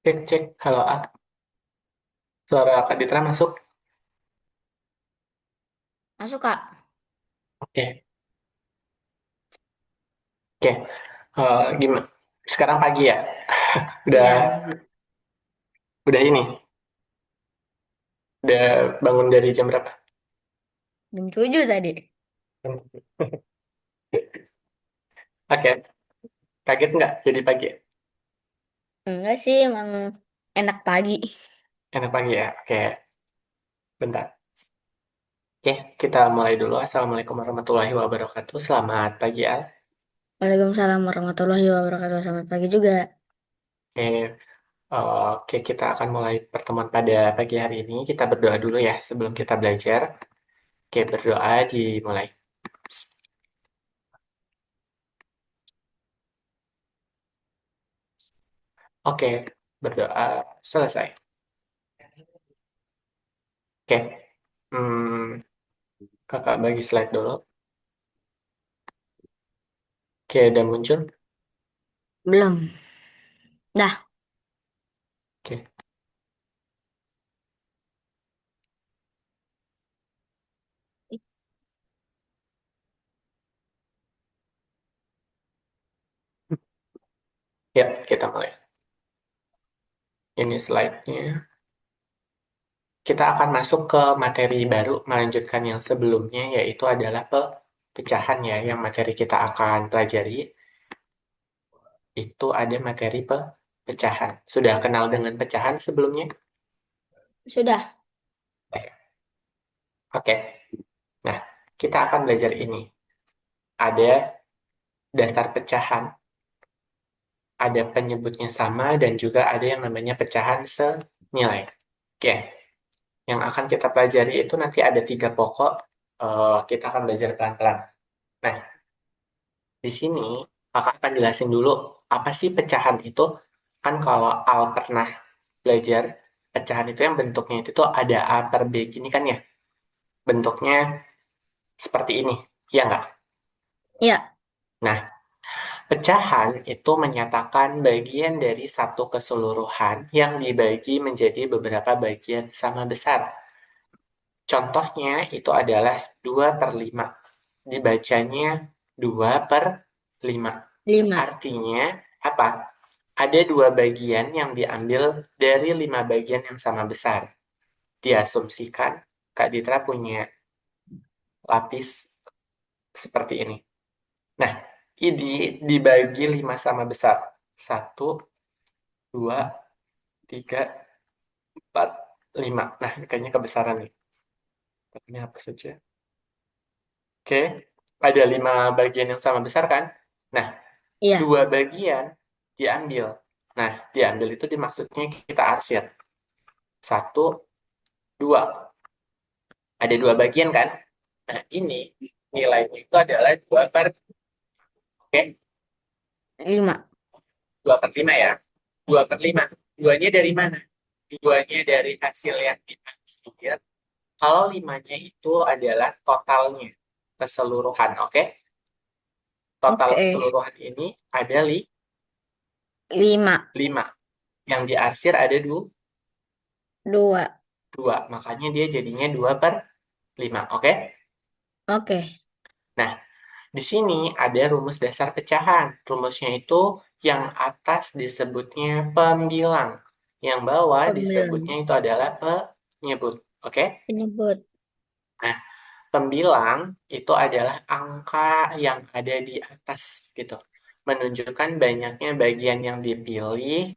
Cek, cek. Halo, A. Suara Kak Ditra masuk? Masuk, Kak. Oke, oke. Gimana? Sekarang pagi ya? Udah, Iya, pagi. udah ini. Udah bangun dari jam berapa? Jam 7 tadi. Oke, kaget nggak jadi pagi? Enggak sih, emang enak pagi. Enak pagi ya? Oke, bentar. Oke, kita mulai dulu. Assalamualaikum warahmatullahi wabarakatuh. Selamat pagi, Al. Waalaikumsalam warahmatullahi wabarakatuh. Selamat pagi juga. Oke, oke, kita akan mulai pertemuan pada pagi hari ini. Kita berdoa dulu ya sebelum kita belajar. Oke, berdoa dimulai. Oke, berdoa selesai. Oke, hmm, kakak bagi slide dulu. Oke, udah muncul. Belum. Dah. Oke, ya kita mulai. Ini slide-nya. Kita akan masuk ke materi baru, melanjutkan yang sebelumnya, yaitu adalah pecahan ya, yang materi kita akan pelajari. Itu ada materi pecahan. Sudah kenal dengan pecahan sebelumnya? Sudah. Oke, nah kita akan belajar ini. Ada dasar pecahan, ada penyebutnya sama, dan juga ada yang namanya pecahan senilai. Oke, yang akan kita pelajari itu nanti ada tiga pokok. Kita akan belajar pelan-pelan. Nah, di sini kakak akan jelasin dulu apa sih pecahan itu. Kan kalau Al pernah belajar pecahan itu yang bentuknya itu tuh ada A per B gini kan ya. Bentuknya seperti ini, ya nggak? Iya. Nah, pecahan itu menyatakan bagian dari satu keseluruhan yang dibagi menjadi beberapa bagian sama besar. Contohnya itu adalah 2/5. Dibacanya 2/5. 5. Artinya apa? Ada dua bagian yang diambil dari lima bagian yang sama besar. Diasumsikan Kak Ditra punya lapis seperti ini. Nah, ini dibagi lima sama besar. Satu, dua, tiga, empat, lima. Nah, ini kayaknya kebesaran nih. Ini apa saja? Oke, ada lima bagian yang sama besar kan? Nah, Iya. dua bagian diambil. Nah, diambil itu dimaksudnya kita arsir. Satu, dua. Ada dua bagian kan? Nah, ini nilainya itu adalah 2/, oke? 5. 2/5 ya. 2/5. Duanya dari mana? Duanya dari hasil yang kita arsir. Kalau limanya itu adalah totalnya, keseluruhan, oke? Total Oke. keseluruhan ini ada 5. 5. Yang diarsir ada 2. dua. Makanya dia jadinya 2/5, oke? Oke. Nah, di sini ada rumus dasar pecahan. Rumusnya itu yang atas disebutnya pembilang. Yang bawah disebutnya Pembilang. itu adalah penyebut. Oke? Penyebut. Nah, pembilang itu adalah angka yang ada di atas gitu. Menunjukkan banyaknya bagian yang dipilih,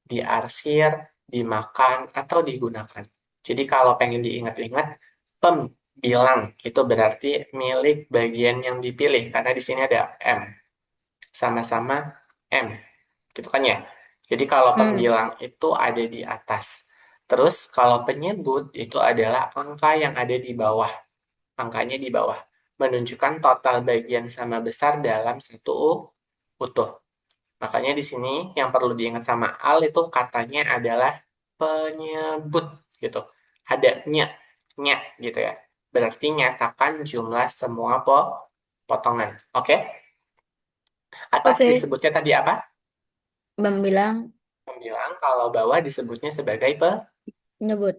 diarsir, dimakan, atau digunakan. Jadi kalau pengen diingat-ingat, pembilang itu berarti milik bagian yang dipilih. Karena di sini ada M. Sama-sama M. Gitu kan ya? Jadi kalau Hmm. pembilang itu ada di atas. Terus kalau penyebut itu adalah angka yang ada di bawah. Angkanya di bawah. Menunjukkan total bagian sama besar dalam satu utuh. Makanya di sini yang perlu diingat sama Al itu katanya adalah penyebut gitu. Ada nya gitu ya. Berarti nyatakan jumlah semua potongan. Oke? Atas Oke. disebutnya tadi apa? Pembilang. pembilang, kalau bawah disebutnya sebagai Nyebut.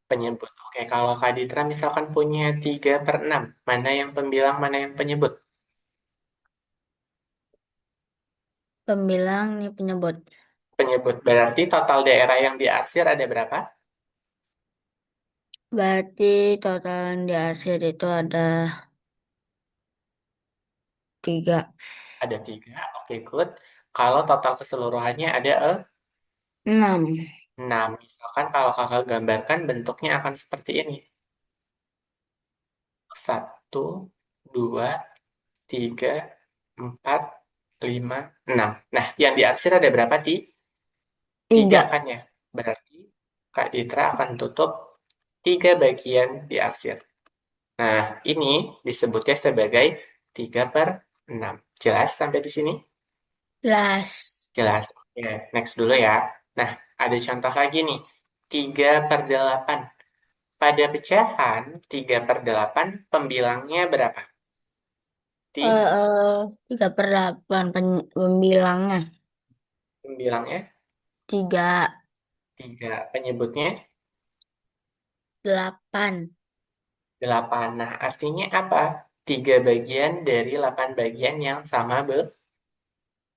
penyebut. Oke, kalau Kak Ditra misalkan punya 3/6, mana yang pembilang, mana yang penyebut? Pembilang nih penyebut. Penyebut berarti total daerah yang diarsir ada berapa? Berarti total yang diarsir itu ada 3. Ada 3. Oke, good. Kalau total keseluruhannya ada 6. 6. Misalkan kalau kakak gambarkan bentuknya akan seperti ini. 1, 2, 3, 4, 5, 6. Nah, yang diarsir ada berapa, Ti? 3 3. kan ya? Berarti Kak Ditra akan tutup 3 bagian diarsir. Nah, ini disebutnya sebagai 3/6. Jelas sampai di sini? Las. Jelas. Oke, next dulu ya. Nah, ada contoh lagi nih. 3/8. Pada pecahan 3/8, pembilangnya berapa? Ti, 3/8 pembilangnya. pembilangnya 3. 3. Penyebutnya 8. 8. Nah, artinya apa? 3 bagian dari 8 bagian yang sama besar.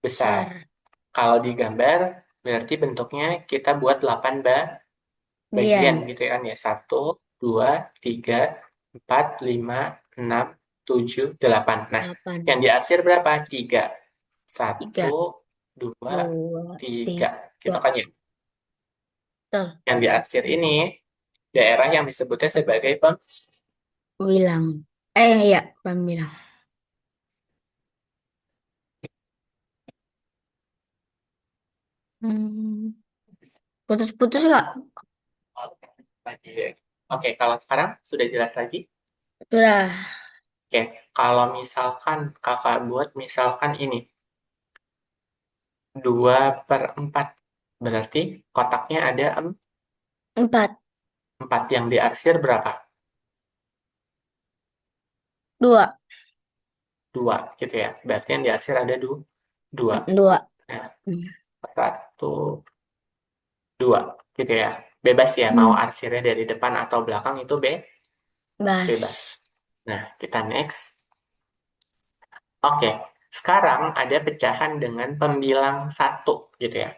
Besar. Kalau digambar, berarti bentuknya kita buat 8 bagian Gian. gitu kan ya. 1, 2, 3, 4, 5, 6, 7, 8. Nah, yang 8. diarsir berapa? 3. Satu, 3. dua, 2. tiga. Gitu 3. kan ya. Betul. Yang diarsir ini daerah yang disebutnya sebagai Bilang. Ya, pembilang. Hmm. Putus-putus nggak? bagian. Oke, kalau sekarang sudah jelas lagi. Sudah. Oke, kalau misalkan kakak buat misalkan ini 2/4. Berarti kotaknya ada 4. 4, yang diarsir berapa? 2. 2 gitu ya. Berarti yang diarsir ada 2. 2. Nah, 1, 2 gitu ya. Bebas ya mau Hmm. arsirnya dari depan atau belakang itu bebas. Bas. Nah, kita next. Oke, sekarang ada pecahan dengan pembilang 1 gitu ya.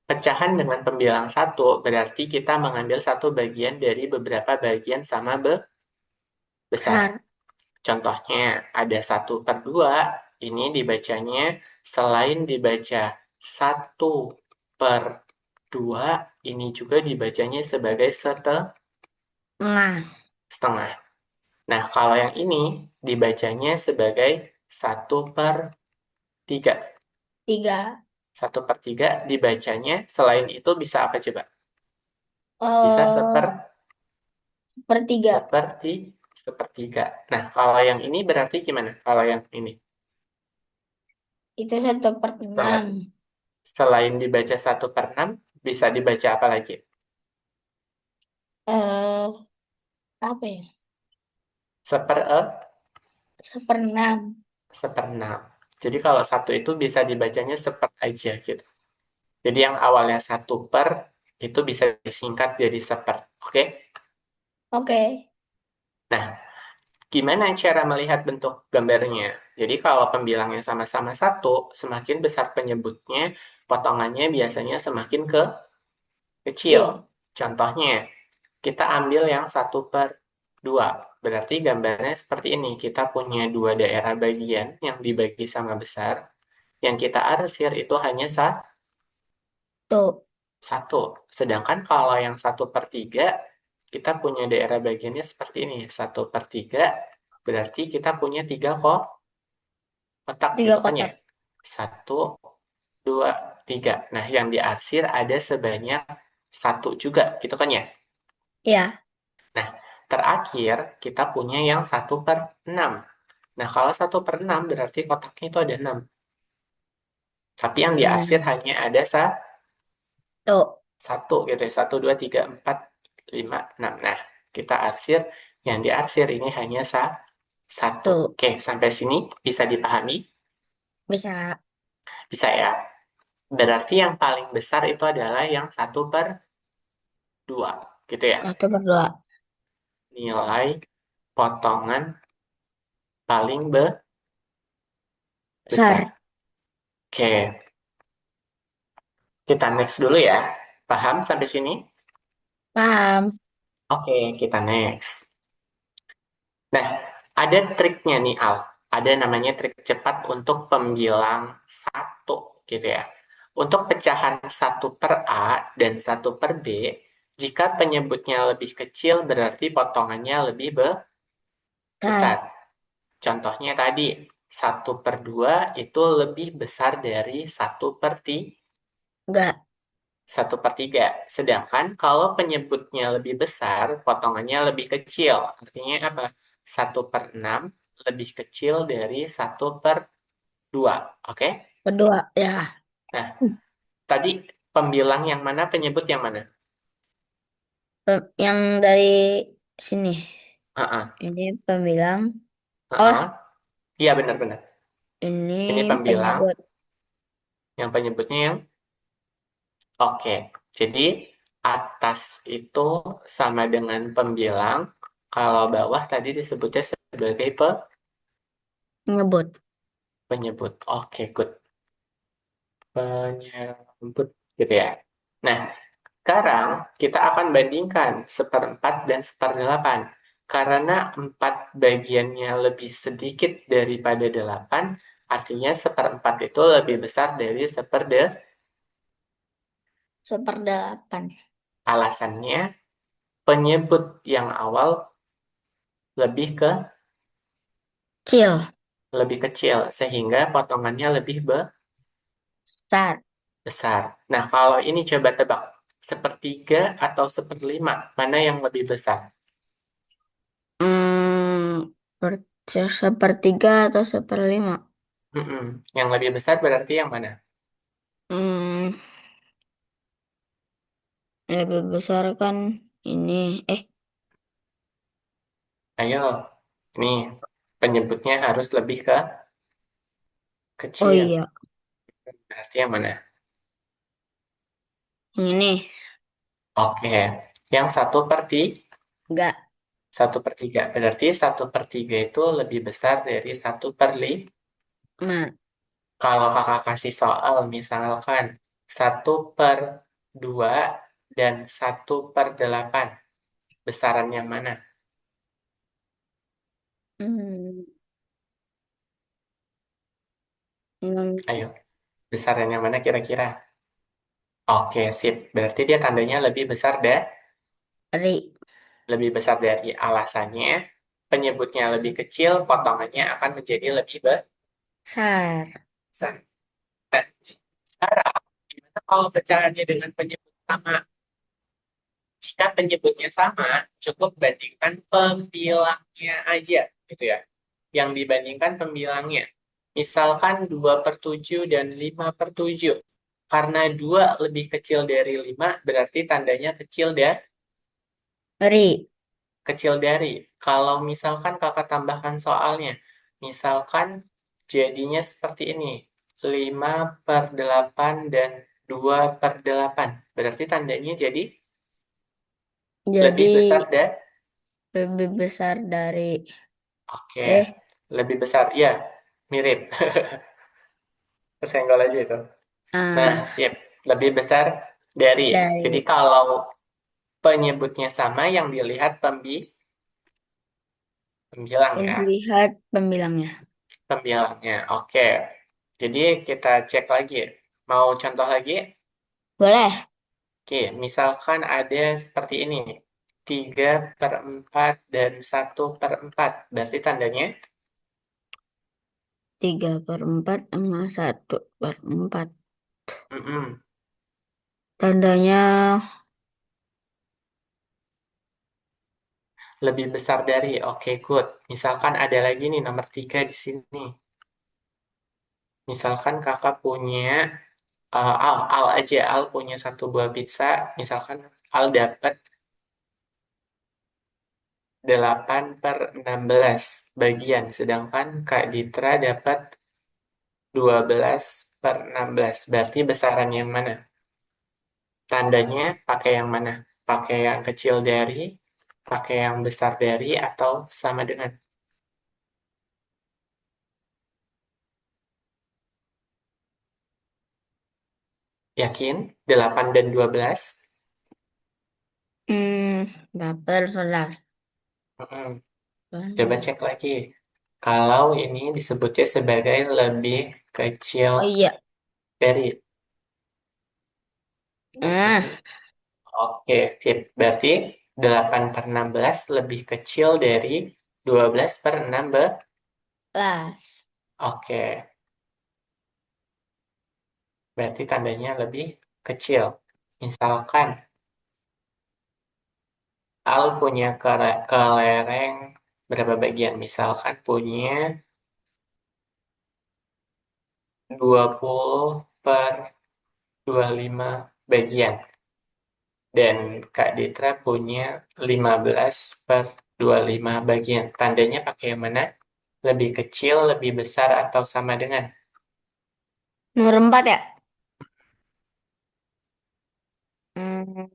Pecahan dengan pembilang 1 berarti kita mengambil satu bagian dari beberapa bagian sama besar. Besar. Contohnya ada 1/2, ini dibacanya selain dibaca 1/2, ini juga dibacanya sebagai Nah. setengah. Nah, kalau yang ini dibacanya sebagai 1/3. 3. 1/3 dibacanya selain itu bisa apa coba? Bisa eh sepertiga. seperti sepertiga. Nah, kalau yang ini berarti gimana? Kalau yang ini Itu 1/6. selain selain dibaca 1/6, bisa dibaca apa lagi? eh Apa ya? Seper Seperenam. seperenam. Jadi kalau satu itu bisa dibacanya seper aja gitu. Jadi yang awalnya 1/, itu bisa disingkat jadi seper. Oke? Oke. Nah, gimana cara melihat bentuk gambarnya? Jadi kalau pembilangnya sama-sama 1, semakin besar penyebutnya, potongannya biasanya semakin kecil. Kecil. Contohnya, kita ambil yang 1/2. Berarti gambarnya seperti ini. Kita punya dua daerah bagian yang dibagi sama besar. Yang kita arsir itu hanya Tuh. satu. Sedangkan kalau yang 1/3, kita punya daerah bagiannya seperti ini. 1/3 berarti kita punya 3 kotak Tiga gitu kan ya. kotak. 1, 2, 3. Nah, yang diarsir ada sebanyak 1 juga gitu kan ya. Ya. Nah, terakhir kita punya yang 1/6. Nah, kalau 1/6 berarti kotaknya itu ada 6. Tapi yang diarsir 6. hanya ada Tuh. satu gitu ya. 1, 2, 3, 4, 5, 6. Nah, kita arsir. Yang diarsir ini hanya satu. Tuh. Oke, sampai sini bisa dipahami? Bisa. Bisa ya? Berarti yang paling besar itu adalah yang 1/2, gitu ya. Satu per dua. Nilai potongan paling besar. Besar. Oke, kita next dulu ya. Paham sampai sini? Paham. Oke, kita next. Nah, ada triknya nih, Al. Ada namanya trik cepat untuk pembilang satu, gitu ya. Untuk pecahan 1/A dan 1/B, jika penyebutnya lebih kecil berarti potongannya lebih besar. Besar. Contohnya tadi, 1/2 itu lebih besar dari Enggak. 1/3. Sedangkan kalau penyebutnya lebih besar, potongannya lebih kecil. Artinya apa? 1/6 lebih kecil dari 1/2. Oke? Kedua. Ya. Nah, tadi pembilang yang mana, penyebut yang mana? Yang dari sini. Ah, Ini pembilang. Oh, ah. Iya, benar-benar. ini Ini pembilang, penyebut. yang penyebutnya yang oke. Jadi, atas itu sama dengan pembilang, kalau bawah tadi disebutnya sebagai Penyebut. penyebut. Oke, good. Penyebut, gitu ya. Nah, sekarang kita akan bandingkan 1/4 dan 1/8. Karena 4 bagiannya lebih sedikit daripada 8, artinya 1/4 itu lebih besar dari 1/8. Seperdelapan. Alasannya, penyebut yang awal lebih Kecil. lebih kecil, sehingga potongannya lebih Besar. besar. Nah, kalau ini coba tebak, 1/3 atau 1/5, mana yang lebih besar? Hmm, per- sepertiga atau seperlima. Mm-mm. Yang lebih besar berarti yang mana? Hmm, lebih besar kan ini. Eh, Ayo, nih penyebutnya harus lebih oh kecil. iya. Berarti yang mana? Yang ini. Oke, yang 3. 1/3. Berarti 1/3 itu lebih besar dari 1/5. Nah, Kalau kakak kasih soal, misalkan 1/2 dan 1/8, besaran yang mana? hmm, enam Ayo, besaran yang mana kira-kira? Oke, sip. Berarti dia tandanya hari lebih besar dari alasannya. Penyebutnya lebih kecil, potongannya akan menjadi lebih besar. besar. Nah, sekarang, gimana kalau pecahannya dengan penyebut sama? Jika penyebutnya sama, cukup bandingkan pembilangnya aja, gitu ya. Yang dibandingkan pembilangnya. Misalkan 2/7 dan 5/7. Karena 2 lebih kecil dari 5, berarti tandanya Hari kecil dari. Kalau misalkan kakak tambahkan soalnya, misalkan jadinya seperti ini, 5/8 dan 2/8. Berarti tandanya jadi jadi lebih besar dan lebih besar dari oke, eh lebih besar. Iya, mirip. Kesenggol aja itu. Nah, ah sip. Lebih besar dari. Jadi dari kalau penyebutnya sama, yang dilihat pembilang yang ya. dilihat pembilangnya. Pembilangnya. Oke. Jadi kita cek lagi. Mau contoh lagi? Boleh. Oke, misalkan ada seperti ini. 3/4 dan 1/4. Berarti tandanya 3/4 sama 1/4. mm-mm, Tandanya lebih besar dari. Oke, good. Misalkan ada lagi nih nomor 3 di sini. Misalkan kakak punya Al aja, Al punya satu buah pizza. Misalkan Al dapat 8/16 bagian, sedangkan Kak Ditra dapat 12 per 16. Berarti besaran yang mana? Tandanya pakai yang mana? Pakai yang kecil dari, pakai yang besar dari, atau sama dengan? Yakin? 8 dan 12? Baper, saudara. Mm-mm. Coba cek lagi. Kalau ini disebutnya sebagai lebih kecil Oh iya. dari. Ah, Oke, sip. Berarti 8 per 16 lebih kecil dari 12 per 16. las. Oke, berarti tandanya lebih kecil. Misalkan Al punya kelereng berapa bagian? Misalkan punya 20 per 25 bagian. Dan Kak Ditra punya 15 per 25 bagian. Tandanya pakai yang mana? Lebih kecil, lebih besar, atau sama dengan? Nomor 4 ya? Hmm,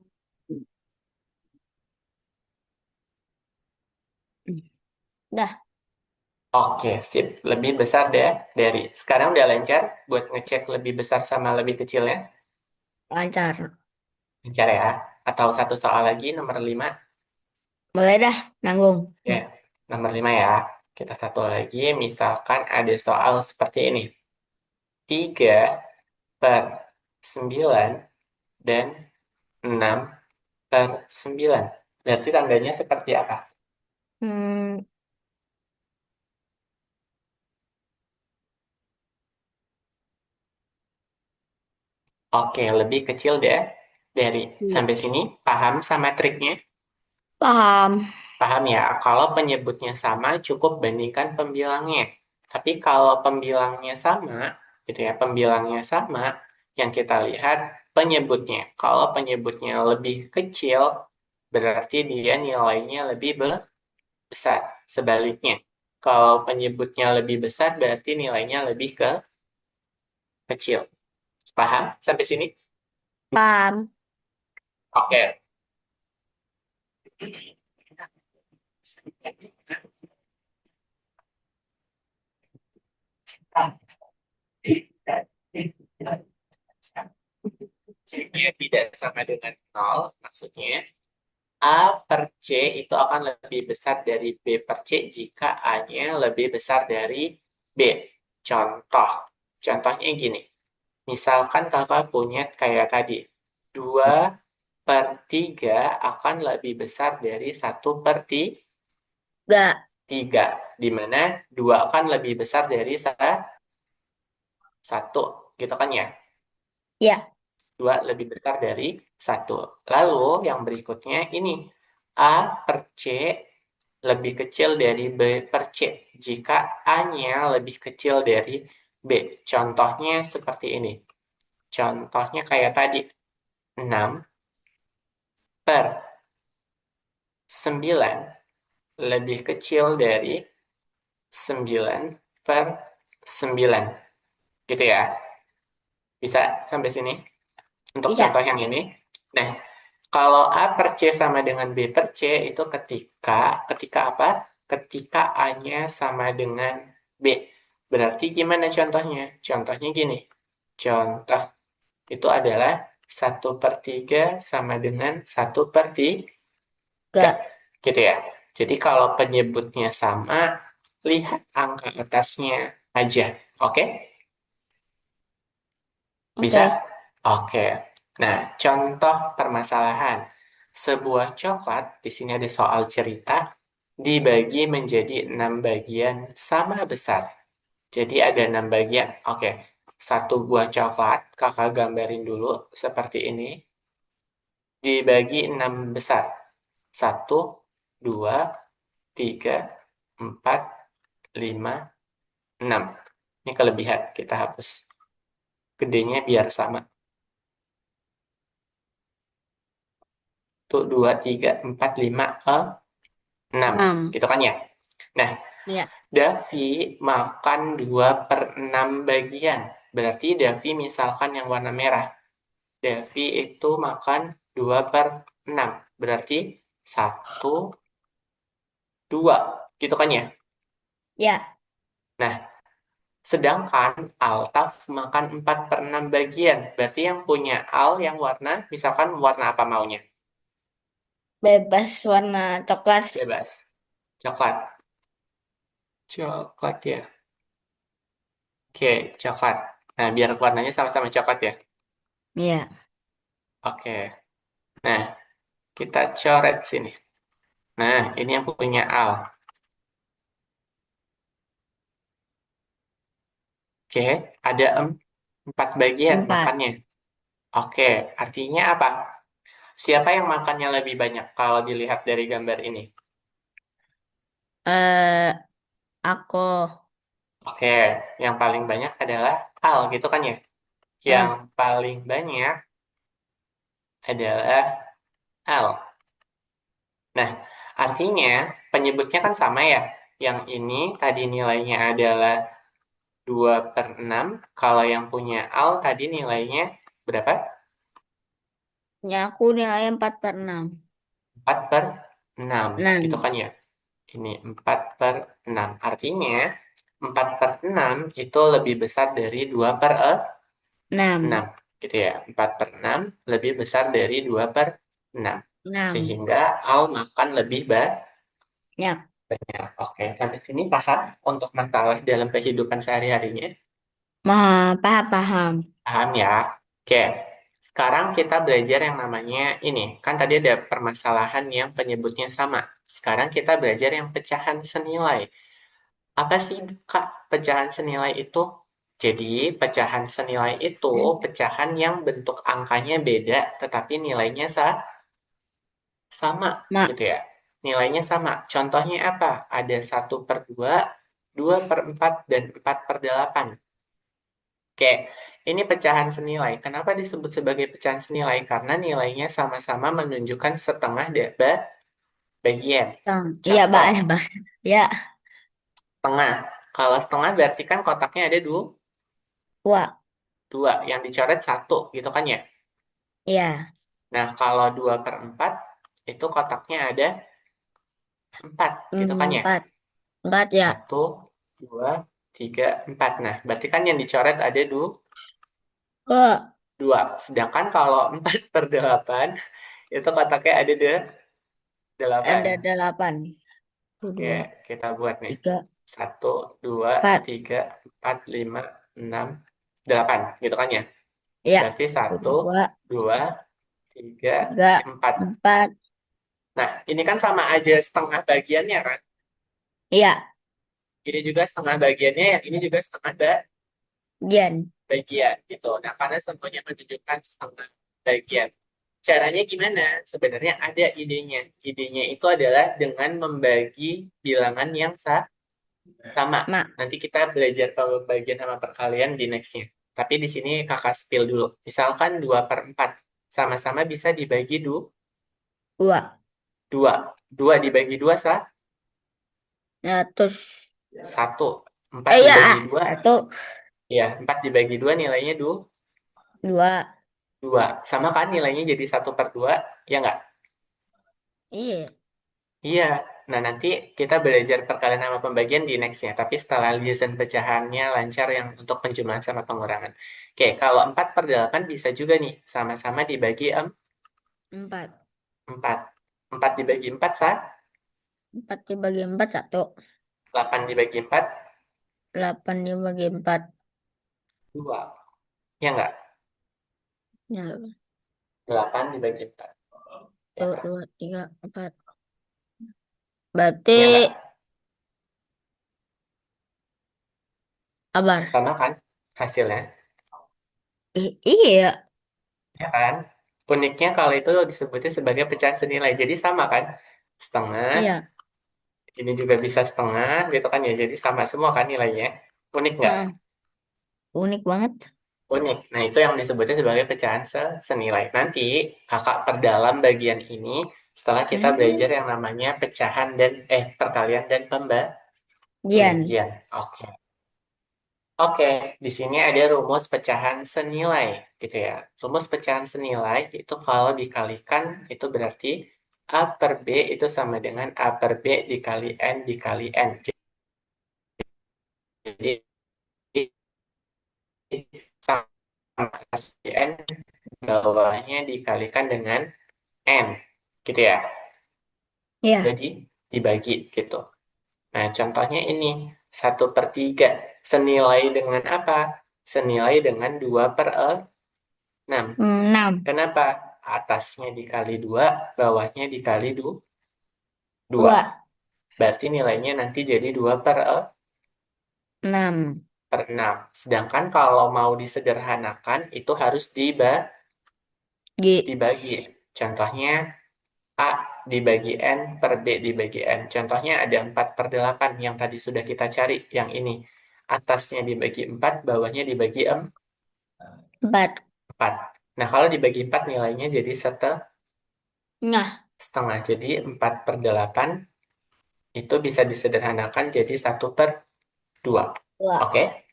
dah, Oke, sip. Lebih besar deh dari. Sekarang udah lancar buat ngecek lebih besar sama lebih kecilnya. lancar. Lancar ya. Atau satu soal lagi, nomor 5. Boleh dah, nanggung. Ya, nomor 5 ya. Kita satu lagi, misalkan ada soal seperti ini. 3 per 9 dan 6 per 9. Berarti tandanya seperti apa? Hmm, Oke, lebih kecil deh dari. iya. Sampai sini, paham sama triknya? Paham. Paham ya, kalau penyebutnya sama cukup bandingkan pembilangnya. Tapi kalau pembilangnya sama, gitu ya, pembilangnya sama, yang kita lihat penyebutnya. Kalau penyebutnya lebih kecil, berarti dia nilainya lebih besar. Sebaliknya, kalau penyebutnya lebih besar, berarti nilainya lebih kecil. Paham sampai sini? Paham. Oke. C-nya tidak sama dengan nol, maksudnya A per C itu akan lebih besar dari B per C jika A-nya lebih besar dari B. Contoh, contohnya gini. Misalkan kakak punya kayak tadi, 2 per 3 akan lebih besar dari Gak. 1/3, di mana 2 akan lebih besar dari 1, gitu kan ya? Ya. 2 lebih besar dari 1. Lalu yang berikutnya ini, A per C lebih kecil dari B per C jika A-nya lebih kecil dari B. Contohnya seperti ini. Contohnya kayak tadi, 6 per 9 lebih kecil dari 9 per 9. Gitu ya. Bisa sampai sini untuk Bisa. contoh yang ini. Nah, kalau A per C sama dengan B per C itu ketika apa? Ketika A-nya sama dengan B. Berarti gimana contohnya? Contohnya gini. Contoh itu adalah 1/3 sama dengan 1/3. Gak. Gitu ya. Jadi kalau penyebutnya sama, lihat angka atasnya aja. Oke? Bisa? Oke. Oke. Nah, contoh permasalahan. Sebuah coklat, di sini ada soal cerita, dibagi menjadi 6 bagian sama besar. Jadi ada 6 bagian. Oke. Satu buah coklat, kakak gambarin dulu seperti ini. Dibagi 6 besar. Satu, 2, 3, 4, 5, 6. Ini kelebihan, kita hapus. Gedenya biar sama. Tuh, 2, 3, 4, 5, 6. 6. Gitu kan ya? Nah, Ya. Davi makan 2 per 6 bagian. Berarti Davi misalkan yang warna merah. Davi itu makan 2/6. Berarti 1/2. Gitu kan ya? Ya, Nah, sedangkan Altaf makan 4/6 bagian. Berarti yang punya Al yang warna, misalkan warna apa maunya? bebas warna coklat. Bebas. Coklat. Coklat ya. Oke, coklat. Nah, biar warnanya sama-sama coklat ya. Iya, Oke. Nah, kita coret sini. Nah, ini yang punya Al. Oke, ada 4 bagian 4. makannya. Oke, artinya apa? Siapa yang makannya lebih banyak kalau dilihat dari gambar ini? Eh, aku. Oke, yang paling banyak adalah Al, gitu kan ya? Yang Ah, paling banyak adalah Al. Nah, artinya penyebutnya kan sama ya. Yang ini tadi nilainya adalah 2/6. Kalau yang punya Al tadi nilainya berapa? ya aku nilainya 4/6. 4/6. Gitu 6. kan ya? Ini 4/6. Artinya 4/6 itu lebih besar dari 2/6. 6. Gitu ya. 4/6 lebih besar dari 2/6. 6. Sehingga Al makan lebih Ya, banyak. Oke, sampai sini paham untuk masalah dalam kehidupan sehari-harinya? paham, paham. Paham ya? Oke, sekarang kita belajar yang namanya ini. Kan tadi ada permasalahan yang penyebutnya sama. Sekarang kita belajar yang pecahan senilai. Apa sih, Kak, pecahan senilai itu? Jadi, pecahan senilai itu pecahan yang bentuk angkanya beda, tetapi nilainya sama, Mak, gitu ya. Nilainya sama. Contohnya apa? Ada 1/2, 2/4, dan 4/8. Oke, ini pecahan senilai. Kenapa disebut sebagai pecahan senilai? Karena nilainya sama-sama menunjukkan setengah bagian. iya, Mbak, Contoh, Mbak. Ya, setengah. Kalau setengah berarti kan kotaknya ada wah, dua. Yang dicoret satu, gitu kan ya? iya. Nah, kalau 2/4, itu kotaknya ada 4, gitu kan ya? 4. 4 ya. Satu, dua, tiga, empat. Nah, berarti kan yang dicoret ada Wah, dua. Sedangkan kalau 4/8, itu kotaknya ada ada 8. 8. Oke, 2, kita buat nih. 3, Satu, dua, 4. tiga, empat, lima, enam, 8. Gitu kan ya? Ya, Berarti satu, 2, dua, tiga, 3, empat. 4. Nah, ini kan sama aja setengah bagiannya kan? Iya, Ini juga setengah bagiannya, yang ini juga setengah Gian. bagian gitu. Nah, karena semuanya menunjukkan setengah bagian. Caranya gimana? Sebenarnya ada idenya. Idenya itu adalah dengan membagi bilangan yang sama. Mak, Nanti kita belajar pembagian sama perkalian di nextnya. Tapi di sini kakak spill dulu. Misalkan 2/4. Sama-sama bisa dibagi 2. dua. 2 dibagi 2 Ya, terus. satu. 4 Ya, dibagi 2. 1, Ya, 4 dibagi 2 nilainya 2. 2. Sama kan nilainya jadi 1/2. Ya nggak? Iya. Iya. Nah, nanti kita belajar perkalian sama pembagian di nextnya. Tapi setelah liaison pecahannya lancar yang untuk penjumlahan sama pengurangan. Oke, kalau 4/8 bisa juga nih. Sama-sama dibagi 4. 4. 4 dibagi 4 Empat dibagi 4, 1. 8 dibagi 4 8 dibagi 4. 2. Ya nggak? Ya, 8 dibagi 4. Ya 1, kan? 2, 3, 4. Berarti, Ya nggak? abar. Sama kan hasilnya? Iya. Ya kan? Uniknya kalau itu disebutnya sebagai pecahan senilai. Jadi sama kan? Setengah, Iya. ini juga bisa setengah gitu kan ya. Jadi sama semua kan nilainya. Unik nggak? Heeh. Unik banget. Unik. Nah, itu yang disebutnya sebagai pecahan senilai. Nanti kakak perdalam bagian ini setelah kita belajar Hmm. yang namanya pecahan dan perkalian dan Gian. pembagian. Oke. Oke, di sini ada rumus pecahan senilai, gitu ya. Rumus pecahan senilai itu kalau dikalikan, itu berarti A per B itu sama dengan A per B dikali N dikali N. Jadi, sama si N, bawahnya dikalikan dengan N, gitu ya. Iya. Jadi, dibagi, gitu. Nah, contohnya ini, 1/3. Senilai dengan apa? Senilai dengan 2/6. 6. Kenapa? Atasnya dikali 2, bawahnya dikali 2. 2. Berarti nilainya nanti jadi 2 6. per 6. Sedangkan kalau mau disederhanakan, itu harus G. dibagi. Contohnya, A dibagi N per B dibagi N. Contohnya ada 4/8 yang tadi sudah kita cari, yang ini. Atasnya dibagi 4, bawahnya dibagi 4. 4. Nah, kalau dibagi 4 nilainya jadi Nah. setengah. Jadi 4/8 itu bisa disederhanakan jadi 1/2. 2. Oke?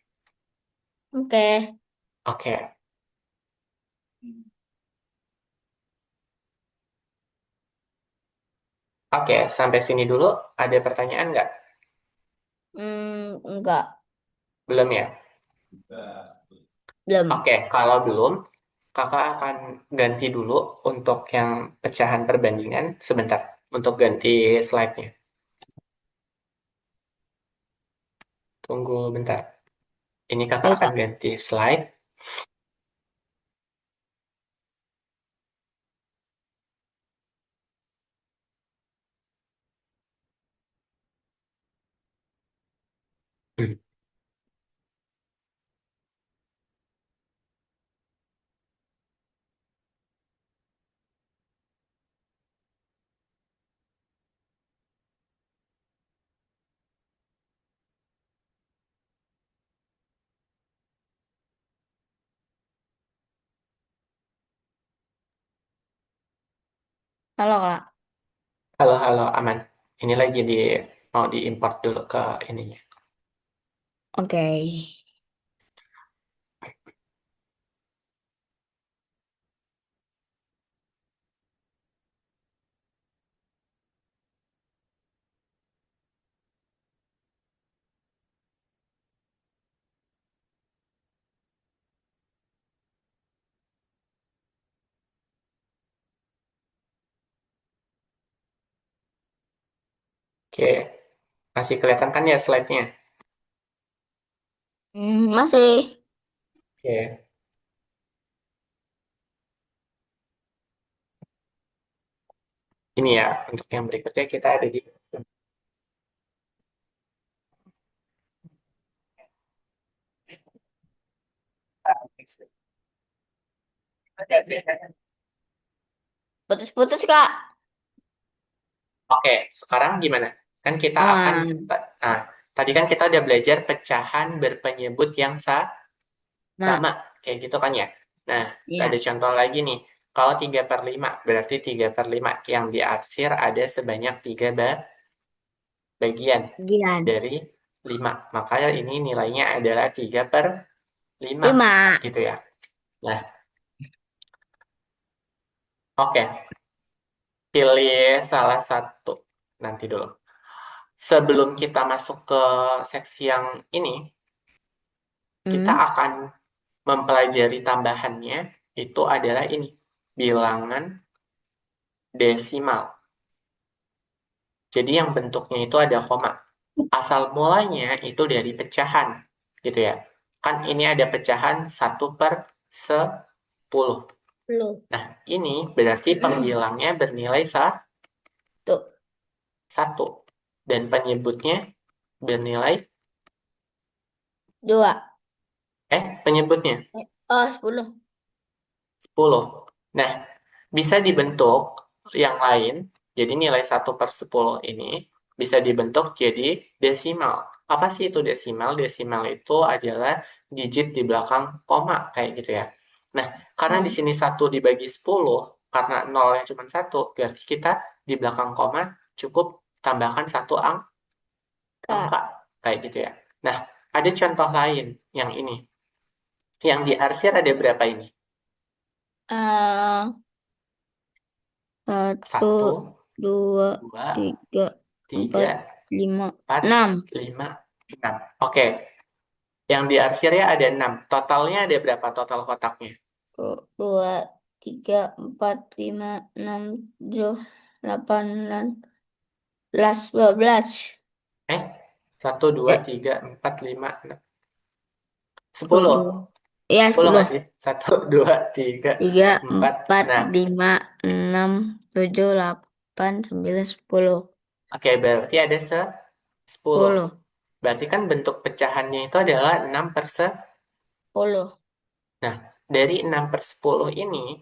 Oke. Oke. Oke, sampai sini dulu. Ada pertanyaan nggak? Enggak. Belum ya? Belum. Oke, kalau belum, kakak akan ganti dulu untuk yang pecahan perbandingan. Sebentar, untuk ganti slide-nya. Tunggu bentar. Ini kakak Oke, akan Kak. ganti slide. Halo, Kak. Halo, halo, aman. Ini lagi mau diimport dulu ke ininya. Oke. Oke, masih kelihatan kan ya slide-nya? Masih. Oke, ini ya, untuk yang berikutnya kita ada di... Putus-putus, Kak. Oke, sekarang gimana? Kan kita akan, Aman. nah, tadi kan kita udah belajar pecahan berpenyebut yang Nah, sama, kayak gitu kan ya? Nah, ada ya. contoh lagi nih. Kalau 3/5, berarti 3/5 yang diarsir ada sebanyak 3 bagian Gian. dari 5. Makanya ini nilainya adalah 3/5, 5. gitu ya. Nah, oke. Pilih salah satu. Nanti dulu. Sebelum kita masuk ke seksi yang ini, kita Hmm. akan mempelajari tambahannya. Itu adalah ini. Bilangan desimal. Jadi yang bentuknya itu ada koma. Asal mulanya itu dari pecahan, gitu ya. Kan ini ada pecahan 1/10. Belum. Nah, ini berarti pembilangnya bernilai Tuh. 1. Dan penyebutnya bernilai, 2. penyebutnya Oh, 10. 10. Nah, bisa dibentuk yang lain. Jadi nilai 1/10 ini bisa dibentuk jadi desimal. Apa sih itu desimal? Desimal itu adalah digit di belakang koma, kayak gitu ya. Nah, karena di Hmm. sini 1 dibagi 10, karena nolnya cuma 1, berarti kita di belakang koma cukup tambahkan satu angka, Kak. kayak gitu ya. Nah, Ada contoh lain yang ini. Yang diarsir ada berapa ini? eh Satu, Satu, dua, dua, tiga, empat, tiga, lima, empat, enam. lima, enam. Oke, yang diarsirnya ada enam. Totalnya ada berapa total kotaknya? Dua, tiga, empat, lima, enam, tujuh, delapan, sembilan, belas, 12. Eh, satu, dua, Eh, tiga, empat, lima, enam. Sepuluh. Sepuluh. Ya, Sepuluh 10. nggak sih? Satu, dua, tiga, Tiga, empat, empat, enam. lima, enam, tujuh, delapan, sembilan, 10. Oke, berarti ada sepuluh. 10. Berarti kan bentuk pecahannya itu adalah 6 per 10. Nah, dari 6 per 10 ini,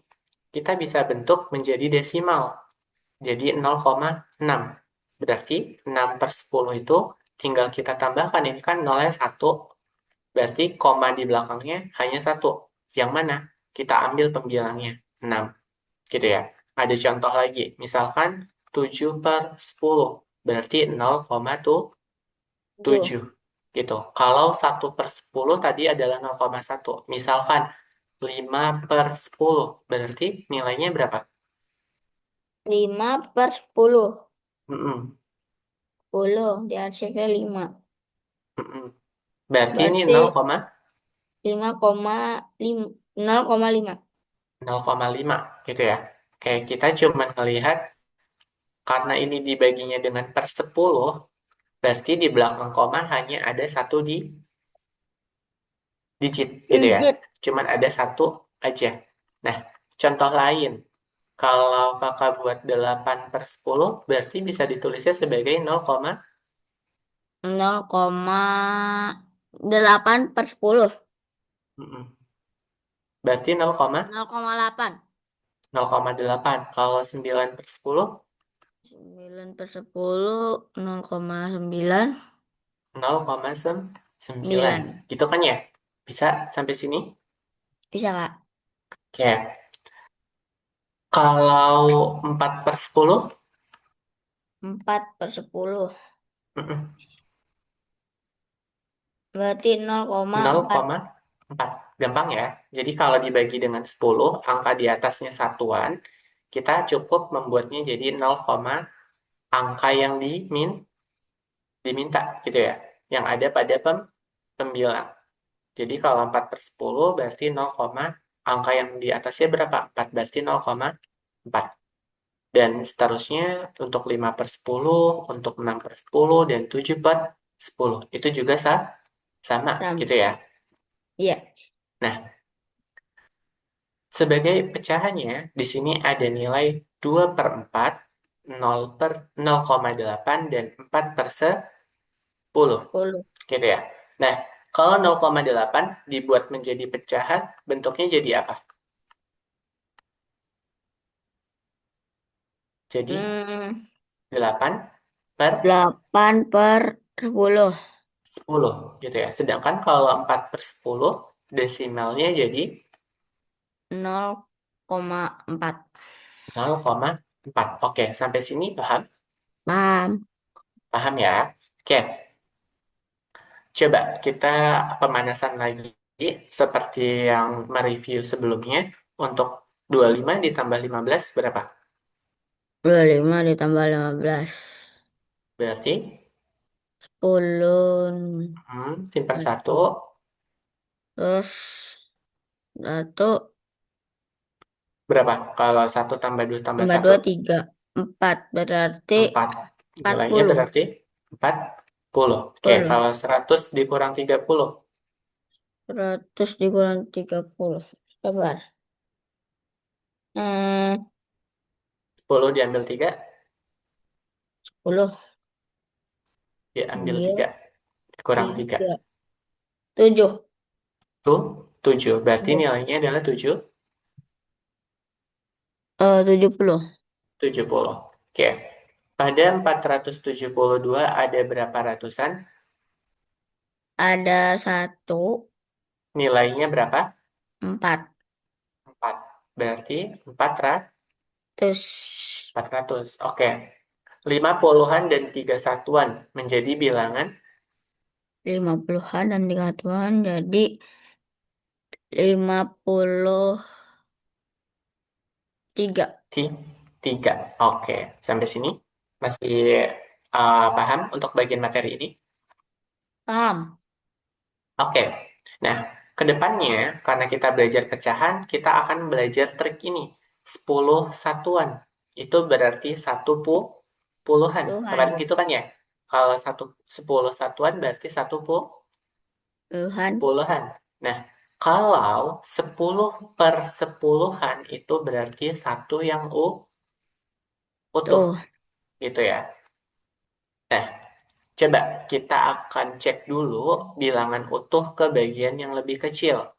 kita bisa bentuk menjadi desimal. Jadi 0,6. Berarti 6 per 10 itu tinggal kita tambahkan. Ini kan nolnya 1. Berarti koma di belakangnya hanya 1. Yang mana? Kita ambil pembilangnya 6. Gitu ya. Ada contoh lagi. Misalkan 7 per 10. Berarti 0,7. 7. Gitu. Kalau 1/10 tadi adalah 0,1. Misalkan 5/10. Berarti nilainya berapa? 5/10. Mm-mm. 10. Dihasilkan 5. Mm-mm. Berarti ini Berarti 0,0,5. 5,5. 0,5. Gitu ya. Oke, kita cuma melihat karena ini dibaginya dengan per 10, berarti di belakang koma hanya ada satu digit gitu ya. Digit. Cuman ada satu aja. Nah, contoh lain. Kalau kakak buat 8/10, berarti bisa ditulisnya sebagai 0,8/10. 0, berarti 0,8. 0,8. Kalau 9/10, 9/10. 0,9. 0,9. 9. Gitu kan ya? Bisa sampai sini? Bisa, Kak? Oke. Kalau 4/10, 4/10. mm-mm, Berarti 0,4. 0,4. Gampang ya. Jadi kalau dibagi dengan 10, angka di atasnya satuan, kita cukup membuatnya jadi 0, angka yang diminta gitu ya. Yang ada pada pembilang. Jadi kalau 4/10 berarti 0, angka yang di atasnya berapa? 4 berarti 0,4. Dan seterusnya untuk 5/10, untuk 6/10, dan 7/10. Itu juga sama Sama. gitu ya. Iya. Nah, sebagai pecahannya, di sini ada nilai 2/4, 0/0,8, dan 4/10. 10. Gitu ya. Nah, kalau 0,8 dibuat menjadi pecahan, bentuknya jadi apa? Jadi Hmm, 8 per 8/10. 10 gitu ya. Sedangkan kalau 4/10 desimalnya jadi 0,4. 0,4. Oke, sampai sini paham? Paham? Paham ya? Oke, coba kita pemanasan lagi seperti yang mereview sebelumnya. Untuk 25 ditambah 15 berapa? 25 ditambah 15. Berarti 10. simpan satu. Terus satu Berapa? Kalau satu tambah 2 tambah tambah satu 2 3. 4. Berarti 4. Nilainya 40. berarti 40. Oke, 10. kalau 100 dikurang 30, 100 dikurang 30. Sabar. Hmm, 10 diambil 3, 10. diambil Ambil 3, dikurang 3. 3. 7. Tuh, 7. Berarti nilainya adalah 70. 70. Oke. Pada 472 ada berapa ratusan? Ada satu, Nilainya berapa? 4. 4. Berarti 400. Terus 400. Oke. 5 puluhan dan 3 satuan menjadi bilangan 50-an dan 30-an jadi 53. Ti- Tiga. Oke, sampai sini masih paham untuk bagian materi ini? Paham? Oke. Nah, ke depannya karena kita belajar pecahan, kita akan belajar trik ini. 10 satuan. Itu berarti satu puluhan. Kemarin Puluhan. gitu kan ya? Kalau 10 satuan berarti Puluhan. puluhan. Nah, kalau 10 per sepuluhan itu berarti satu yang utuh. Tuh. Gitu ya. Nah, coba kita akan cek dulu bilangan utuh ke bagian yang lebih kecil.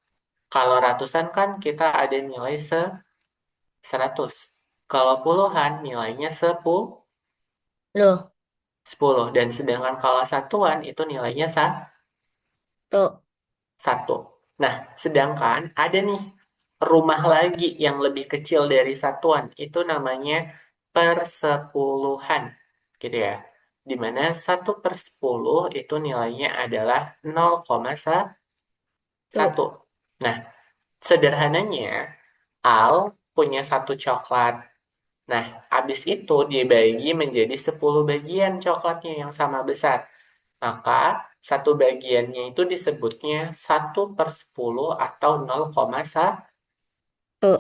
Kalau ratusan kan kita ada nilai 100. Kalau puluhan nilainya 10. 10. Dan sedangkan kalau satuan itu nilainya Tuh. 1. Nah, sedangkan ada nih rumah lagi yang lebih kecil dari satuan. Itu namanya persepuluhan. Gitu ya. Dimana 1/10 itu nilainya adalah 0,1. Tuh. Nah, sederhananya, Al punya satu coklat. Nah, habis itu dibagi menjadi 10 bagian coklatnya yang sama besar. Maka satu bagiannya itu disebutnya 1/10 atau 0,1. Tuh.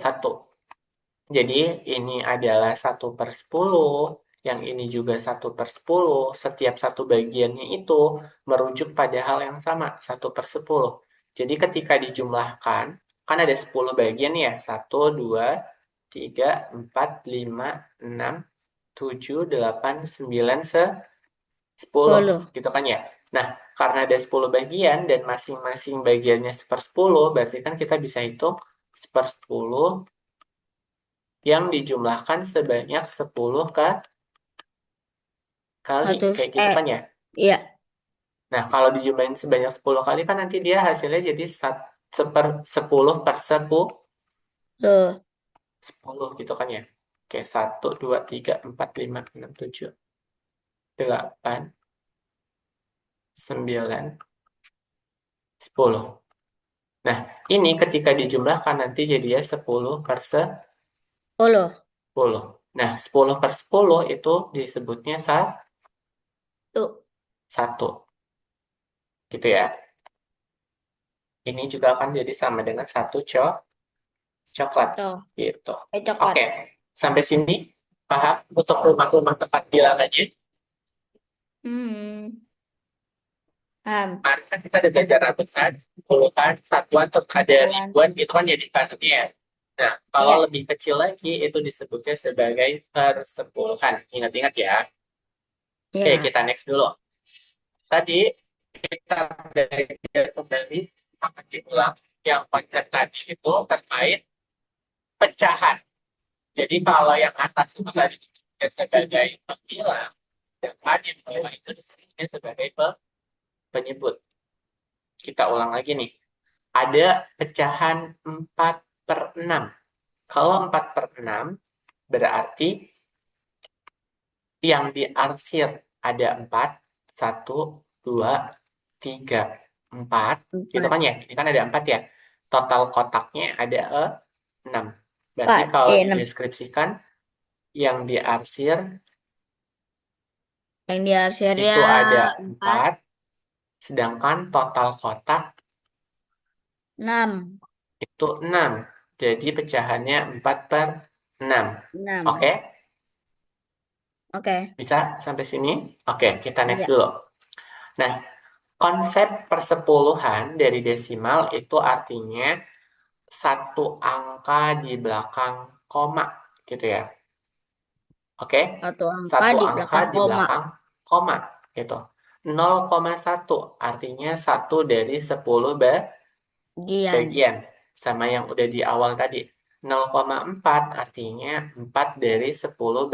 Jadi ini adalah 1/10, yang ini juga 1/10. Setiap satu bagiannya itu merujuk pada hal yang sama, 1/10. Jadi ketika dijumlahkan, kan ada 10 bagian ya, 1, 2, 3, 4, 5, 6, 7, 8, 9, 10. 10. Gitu kan ya. Nah, karena ada 10 bagian dan masing-masing bagiannya 1/10, berarti kan kita bisa hitung 1/10 yang dijumlahkan sebanyak 10 kali. Satu. Kayak gitu kan ya. Iya. Nah, kalau dijumlahin sebanyak 10 kali kan nanti dia hasilnya jadi 10 per Tuh. 10 gitu kan ya. Oke, 1, 2, 3, 4, 5, 6, 7, 8, 9, 10. Nah, ini ketika dijumlahkan nanti jadinya 10 per 10. 10. Nah, 10 per 10 itu disebutnya Tuh. 1. Gitu ya. Ini juga akan jadi sama dengan satu coklat. Tuh. Gitu. Coklat. Oke, sampai sini paham untuk rumah-rumah tempat bilangannya. Hmm. Paham. Kemarin kan kita ada belajar ratusan, puluhan, satuan, terus ada Puluhan. ribuan, gitu kan jadi kantornya ya. Nah, kalau Iya. lebih kecil lagi, itu disebutnya sebagai persepuluhan. Ingat-ingat ya. Oke, Iya. kita next dulu. Tadi kita belajar kembali akan diulang yang konsep tadi itu terkait pecahan. Jadi kalau yang atas itu tadi disebutnya sebagai penghilang, dan yang bawah itu disebutnya sebagai penyebut. Kita ulang lagi nih. Ada pecahan 4/6. Kalau 4/6 berarti yang diarsir ada 4, 1, 2, 3, 4. Gitu 4. kan ya? Ini kan ada 4 ya. Total kotaknya ada 6. Berarti 4. kalau 6. dideskripsikan yang diarsir Yang di Arsirnya itu ada 4. 4, sedangkan total kotak 6. itu 6. Jadi pecahannya 4/6. 6. Oke? Oke. Bisa sampai sini? Oke, kita next Bisa. dulu. Nah, konsep persepuluhan dari desimal itu artinya satu angka di belakang koma, gitu ya. Oke? Satu angka Satu di angka belakang di koma. belakang koma, gitu. 0,1 artinya satu dari 10 Gian. bagian. Sama yang udah di awal tadi. 0,4 artinya 4 dari 10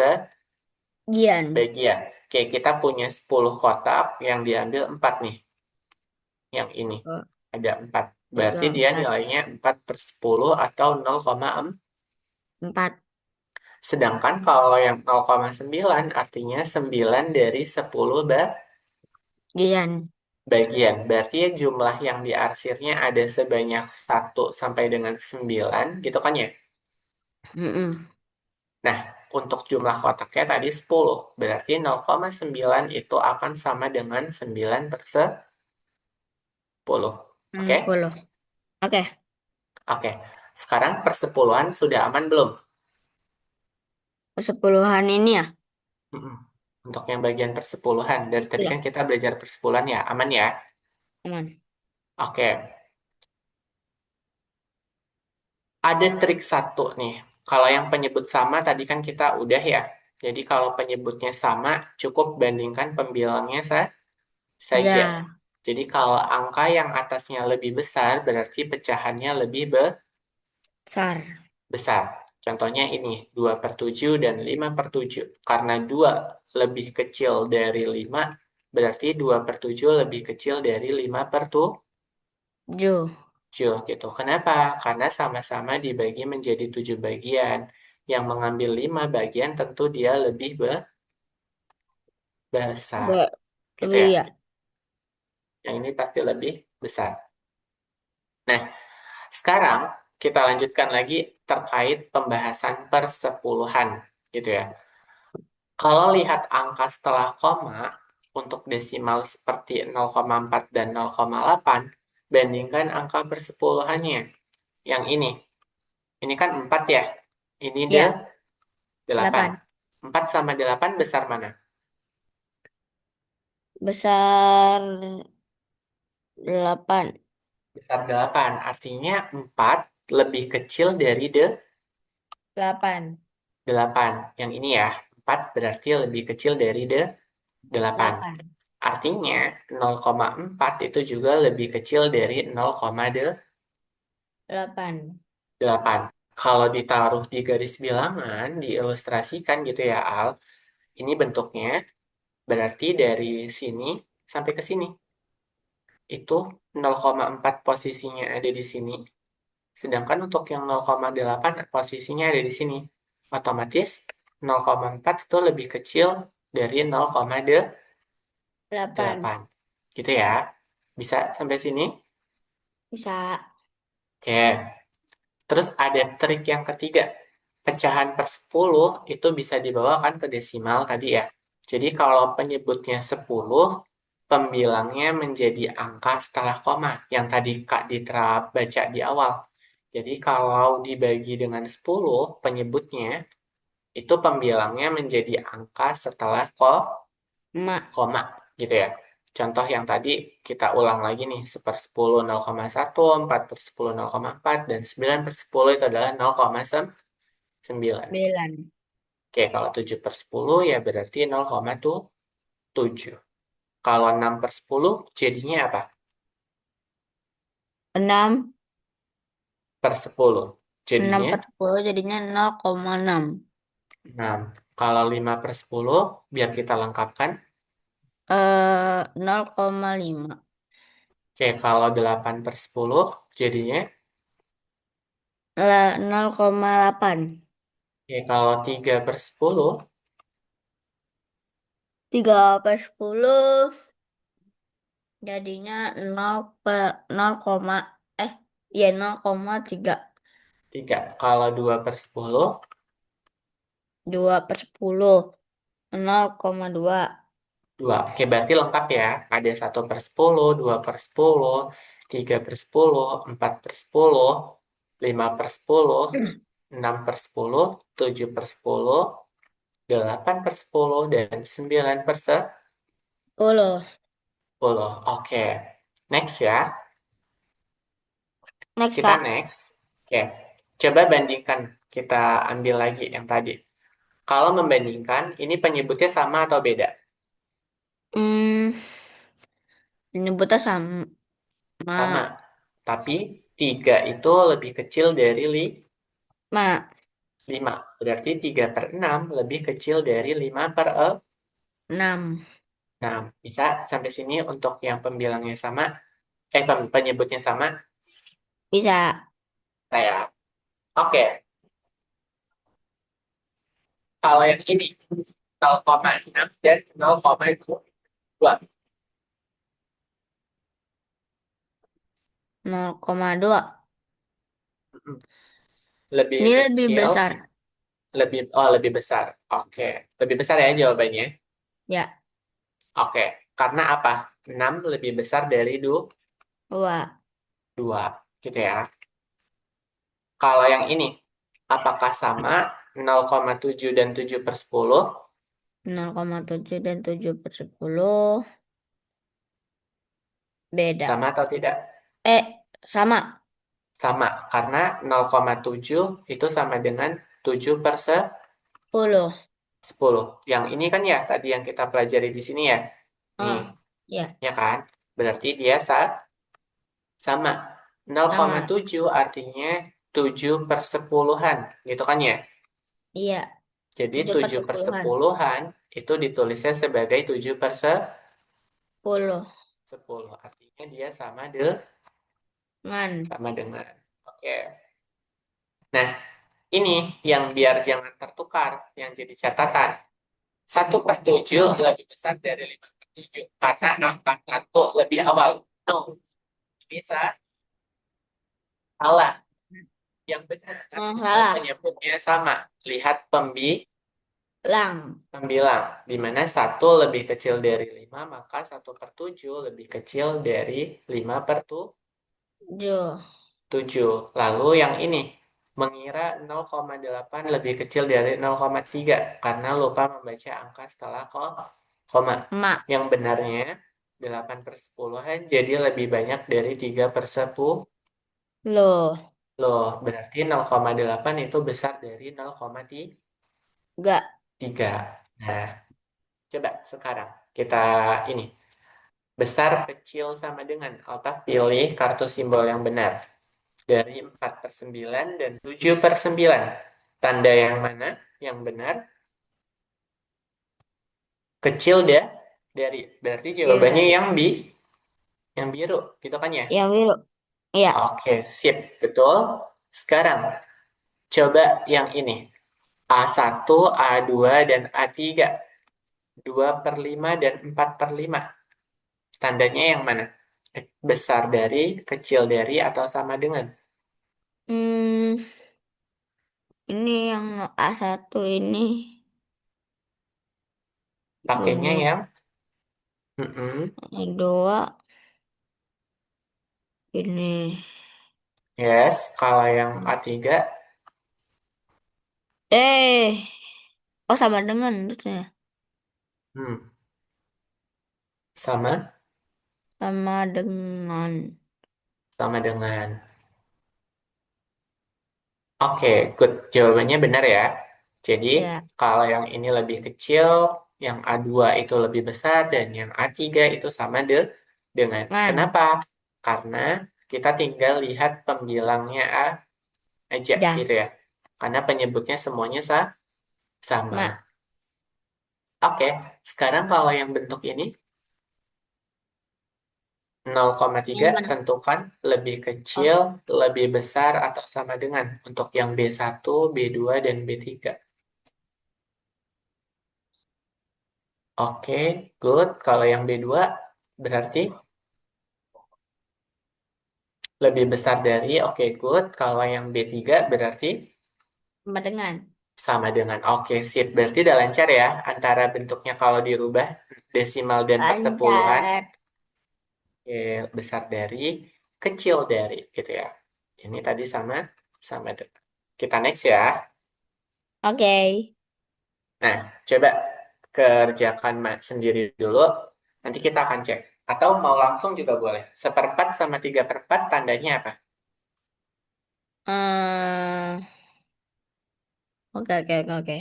Gian. bagian. Oke, kita punya 10 kotak yang diambil 4 nih. Yang ini. Oh, Ada 4. Berarti tiga, dia empat, nilainya 4/10 atau 0,4. 4. Sedangkan kalau yang 0,9 artinya 9 dari 10 Gian. bagian. Berarti jumlah yang diarsirnya ada sebanyak 1 sampai dengan 9, gitu kan ya? Mm-mm. Nah, untuk jumlah kotaknya tadi 10. Berarti 0,9 itu akan sama dengan 9/10. Oke? 10. Oke, Oke. Sekarang persepuluhan sudah aman belum? persepuluhan ini ya? Mm-mm. Untuk yang bagian persepuluhan. Dari tadi kan Sudah, kita belajar persepuluhan ya. Aman ya? aman. Oke. Ada trik satu nih. Kalau yang penyebut sama tadi kan kita udah ya. Jadi kalau penyebutnya sama, cukup bandingkan pembilangnya saja. Ya, Jadi kalau angka yang atasnya lebih besar, berarti pecahannya lebih besar. besar. Contohnya ini, 2/7 dan 5/7. Karena 2 lebih kecil dari 5, berarti 2/7 lebih kecil dari 7. 5/7 gitu. Kenapa? Karena sama-sama dibagi menjadi 7 bagian. Yang mengambil 5 bagian tentu dia lebih besar. Gitu Lebih ya. ya. Yang ini pasti lebih besar. Nah, sekarang kita lanjutkan lagi terkait pembahasan persepuluhan. Gitu ya. Kalau lihat angka setelah koma, untuk desimal seperti 0,4 dan 0,8, bandingkan angka persepuluhannya. Yang ini. Ini kan 4 ya. Ini Ya, 8. 8. 4 sama 8 besar mana? Besar 8. Besar 8. Artinya 4 lebih kecil dari 8. 8. Yang ini ya. 4 berarti lebih kecil dari 8. 8. Artinya 0,4 itu juga lebih kecil dari 8. 0,8. Kalau ditaruh di garis bilangan, diilustrasikan gitu ya Al, ini bentuknya berarti dari sini sampai ke sini. Itu 0,4 posisinya ada di sini. Sedangkan untuk yang 0,8 posisinya ada di sini. Otomatis 0,4 itu lebih kecil dari 8. 0,8. Gitu ya. Bisa sampai sini? Bisa. Oke. Terus ada trik yang ketiga. Pecahan per 10 itu bisa dibawakan ke desimal tadi ya. Jadi kalau penyebutnya 10, pembilangnya menjadi angka setelah koma yang tadi Kak Ditra baca di awal. Jadi kalau dibagi dengan 10 penyebutnya, itu pembilangnya menjadi angka setelah Emak. koma gitu ya. Contoh yang tadi kita ulang lagi nih, 1/10 0,1, 4/10 0,4, dan 9/10 itu adalah 0,9. 9. Oke, kalau 7/10 ya berarti 0,7. Kalau 6/10 jadinya apa? 6. Per 10. 6 Jadinya per 10 jadinya 0,6. 6. Kalau 5/10, biar kita lengkapkan. 0,5. Oke, kalau 8/10 jadinya. 0,8. Oke, kalau 3/10. 3 per 10 jadinya 0 koma eh ya 0,3. 3. Kalau 2/10. 2 per 10 0,2. 2. Oke, berarti lengkap ya. Ada 1/10, 2/10, 3/10, 4/10, 5/10, 6/10, 7/10, 8/10, dan 9/10. 10. Oke. Next ya. Next, Kita Kak. next. Oke. Coba bandingkan. Kita ambil lagi yang tadi. Kalau membandingkan, ini penyebutnya sama atau beda? Hmm, Menyebutnya sama. Sama. Tapi 3 itu lebih kecil dari Ma. 5. Berarti 3/6 lebih kecil dari 6. 5/6. Bisa sampai sini untuk yang pembilangnya sama. Penyebutnya sama. Bisa. Saya. Oke. Kalau yang ini 0,6 dan 0,2. 0,2. Mm-mm. Lebih Ini lebih kecil, besar. lebih besar. Oke, lebih besar ya jawabannya. Ya, Oke, karena apa? 6 lebih besar dari 2. 2, gitu ya. Kalau yang ini, apakah sama 0,7 dan 7 per 10? 0,7 dan 7/10 beda. Sama atau tidak? Sama. Sama, karena 0,7 itu sama dengan 7 per 10. 10. Yang ini kan ya, tadi yang kita pelajari di sini ya. Nih, Oh, ya, ya kan? Berarti dia sama. sama. 0,7 artinya 7 per 10-an, gitu kan ya? Iya, Jadi 7 per 7 per 10-an. 10-an itu ditulisnya sebagai 7 per 10. 10. Artinya dia Man. sama dengan. Oke. Nah, ini yang biar jangan tertukar, yang jadi catatan. 1/7 lebih besar dari 5/7 karena angka 1 lebih awal. No, bisa salah. Yang benar Oh, itu salah. penyebutnya sama. Lihat Lang. pembilang. Di mana 1 lebih kecil dari 5 maka 1/7 lebih kecil dari Jo. 5/7. Lalu yang ini, mengira 0,8 lebih kecil dari 0,3 karena lupa membaca angka setelah koma. Mak. Yang benarnya 8 per 10-an jadi lebih banyak dari 3 per 10. Loh. Loh, berarti 0,8 itu besar dari 0,3. Enggak. Nah, coba sekarang kita ini. Besar kecil sama dengan. Altaf pilih kartu simbol yang benar. Dari 4/9 dan 7/9. Tanda yang mana yang benar? Kecil dari. Berarti Biru jawabannya tadi. yang biru, gitu kan ya? Yang biru. Iya. Oke, sip, betul. Sekarang coba yang ini. A1, A2, dan A3. 2/5 dan 4/5. Tandanya yang mana? Besar dari, kecil dari, atau sama dengan? Hmm, ini yang A1 ini Pakainya dua. yang mm-mm. Yang dua ini. Yes, kalau yang A3 Eh. Oh, sama dengan terusnya. hmm, sama Sama dengan. sama dengan. Oke, good. Jawabannya benar ya. Jadi, Ya. kalau yang ini lebih kecil, yang A2 itu lebih besar, dan yang A3 itu sama dengan. Ngan. Kenapa? Karena kita tinggal lihat pembilangnya aja Ya. gitu ya. Karena penyebutnya semuanya sama. Mak. Oke, sekarang kalau yang bentuk ini 0,3 Yang mana? tentukan lebih Oh, kecil, lebih besar, atau sama dengan untuk yang B1, B2, dan B3. Oke, good. Kalau yang B2 berarti lebih besar dari, oke, good. Kalau yang B3 berarti sama dengan. sama dengan, oke, sip. Berarti udah lancar ya antara bentuknya kalau dirubah desimal dan persepuluhan. Lancar. Oke, besar dari, kecil dari, gitu ya. Ini tadi sama dengan. Kita next ya. Oke. Nah, coba kerjakan sendiri dulu. Nanti kita akan cek. Atau mau langsung juga boleh. 1/4 sama 3/4 tandanya apa? eh oke, oke, oke, oke.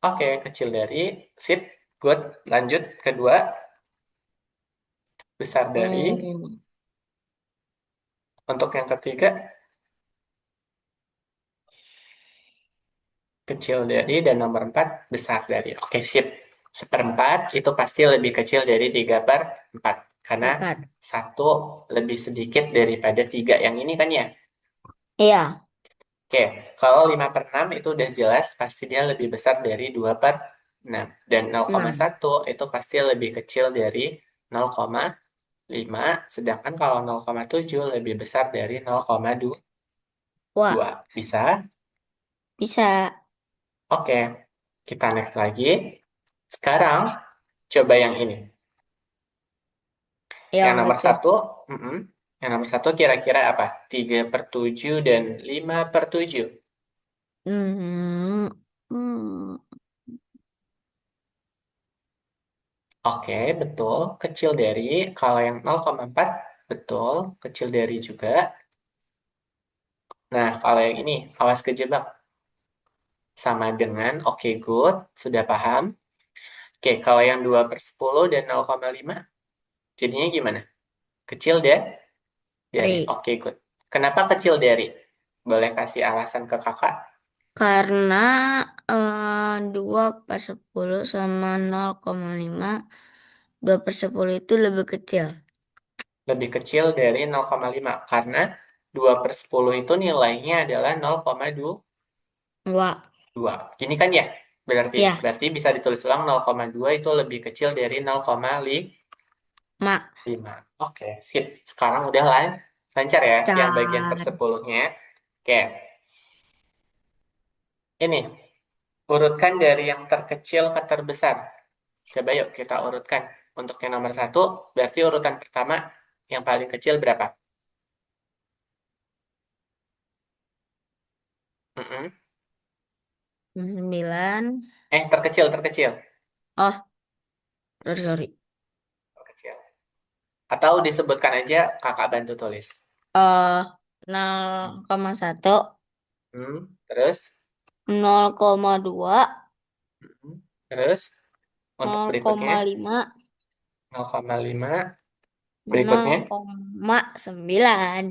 Oke, kecil dari. Sip. Good. Lanjut. Kedua, besar dari. Hmm, Untuk yang ketiga, kecil dari. Dan nomor 4, besar dari. Oke, sip. 1/4 itu pasti lebih kecil dari 3/4. Karena empat. satu lebih sedikit daripada 3. Yang ini kan ya? Iya. Oke, kalau 5/6 itu udah jelas pasti dia lebih besar dari 2/6. Dan nol koma Enam. satu itu pasti lebih kecil dari 0,5, sedangkan kalau 0,7 lebih besar dari 0,2. Wah, Bisa? bisa. Oke, kita next lagi. Sekarang, coba yang ini. Yang Yang nomor itu. satu, mm-mm. Yang nomor satu kira-kira apa? 3/7 dan 5/7. Hmm, hmm, Oke, betul. Kecil dari, kalau yang 0,4, betul. Kecil dari juga. Nah, kalau yang ini, awas kejebak. Sama dengan, oke, good. Sudah paham. Oke, kalau yang 2/10 dan 0,5, jadinya gimana? Kecil deh dari, Ri. oke, good. Kenapa kecil dari? Boleh kasih alasan ke kakak? Karena 2 per 10 sama 0,5. 2 per 10 itu lebih kecil. Lebih kecil dari 0,5. Karena 2/10 itu nilainya adalah 0,2. Wah, Gini kan ya? Berarti, ya, berarti bisa ditulis ulang 0,2 itu lebih kecil dari 0,5. mak. Oke, sip. Sekarang udah lancar ya yang bagian Car. per 10-nya. Oke, ini urutkan dari yang terkecil ke terbesar. Coba yuk kita urutkan. Untuk yang nomor satu, berarti urutan pertama yang paling kecil berapa? 9. Terkecil, terkecil. Oh, sorry, sorry. Terkecil. Atau disebutkan aja, kakak bantu tulis. Eh, 0,1, Terus, 0,2, hmm, terus untuk berikutnya 0,5, 0,5, nol berikutnya koma sembilan.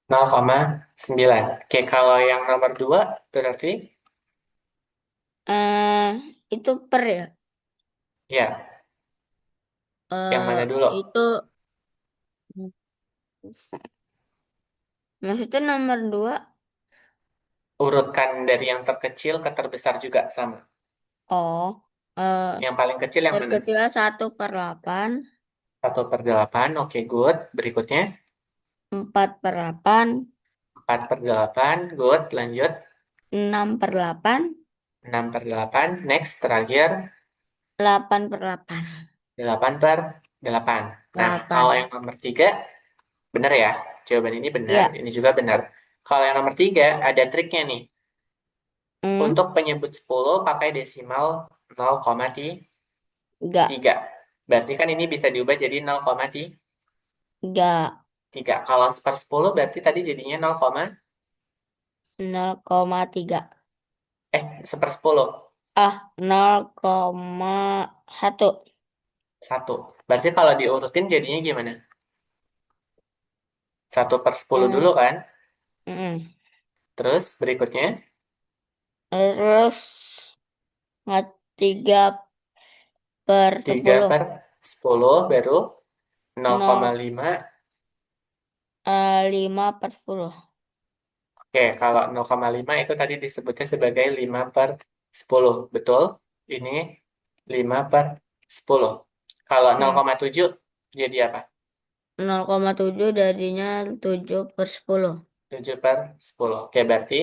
0,9. Oke, kalau yang nomor 2 berarti Eh, itu per ya. ya, yang Eh, mana dulu? itu maksudnya nomor 2. Urutkan dari yang terkecil ke terbesar juga sama. Oh, eh, Yang paling kecil yang mana? terkecilnya 1/8, 1/8, oke, good. Berikutnya 4/8, 4/8, good. Lanjut 6/8, 6/8, next terakhir 8/8. 8/8. Nah, kalau 8. yang nomor 3 benar ya. Jawaban ini benar, Iya. ini juga benar. Kalau yang nomor 3 ada triknya nih. Hmm, Untuk penyebut 10 pakai desimal 0,3. enggak. Berarti kan ini bisa diubah jadi 0,3. Enggak. Kalau per 10 berarti tadi jadinya 0, 0,3. seper 10. Ah, 0,1. 1. Berarti kalau diurutin jadinya gimana? 1/10 Hmm, dulu kan? mm. Terus berikutnya Terus 3 3/10. per 10 baru 0, 0,5. 5/10. Oke, kalau 0,5 itu tadi disebutnya sebagai 5/10. Betul? Ini 5/10. Kalau Hmm. 0,7 jadi apa? 0,7 jadinya 7/10. 7/10. Oke, berarti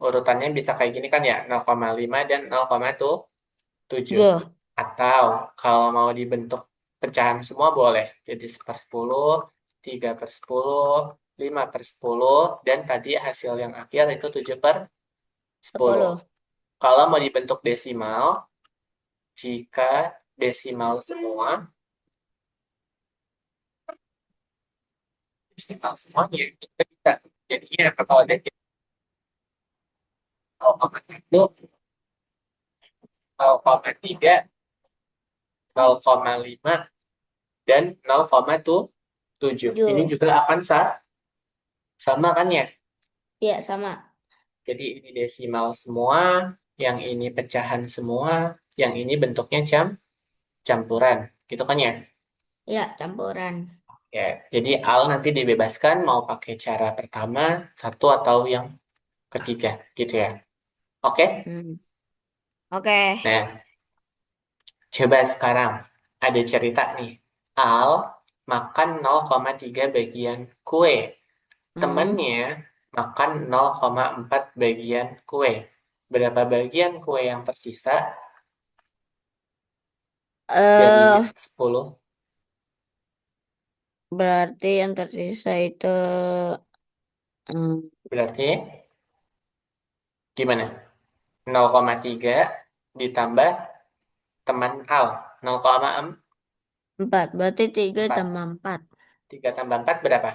urutannya bisa kayak gini kan ya? 0,5 dan 0,7. Yo, Atau kalau mau dibentuk pecahan semua boleh. Jadi 1/10, 3/10, 5/10, dan tadi hasil yang akhir itu 7/10. 10. Kalau mau dibentuk desimal, jika desimal semua, desimal semuanya itu kita jadinya kalau ada 0,1, 0,3, 0,5, dan 0,7. Ini Jo. juga akan sama kan ya? Iya, sama. Jadi ini desimal semua, yang ini pecahan semua, yang ini bentuknya campuran. Gitu kan ya? Iya, campuran. Ya, jadi Al nanti dibebaskan mau pakai cara pertama, satu atau yang ketiga, gitu ya. Oke? Hmm. Oke. Nah, coba sekarang ada cerita nih. Al makan 0,3 bagian kue. Hmm. Temannya makan 0,4 bagian kue. Berapa bagian kue yang tersisa dari eh 10? Berarti yang tersisa itu hmm, Berarti gimana? 0,3 ditambah teman Al 0,4. 4. Berarti 3 tambah 4. 3 tambah 4 berapa?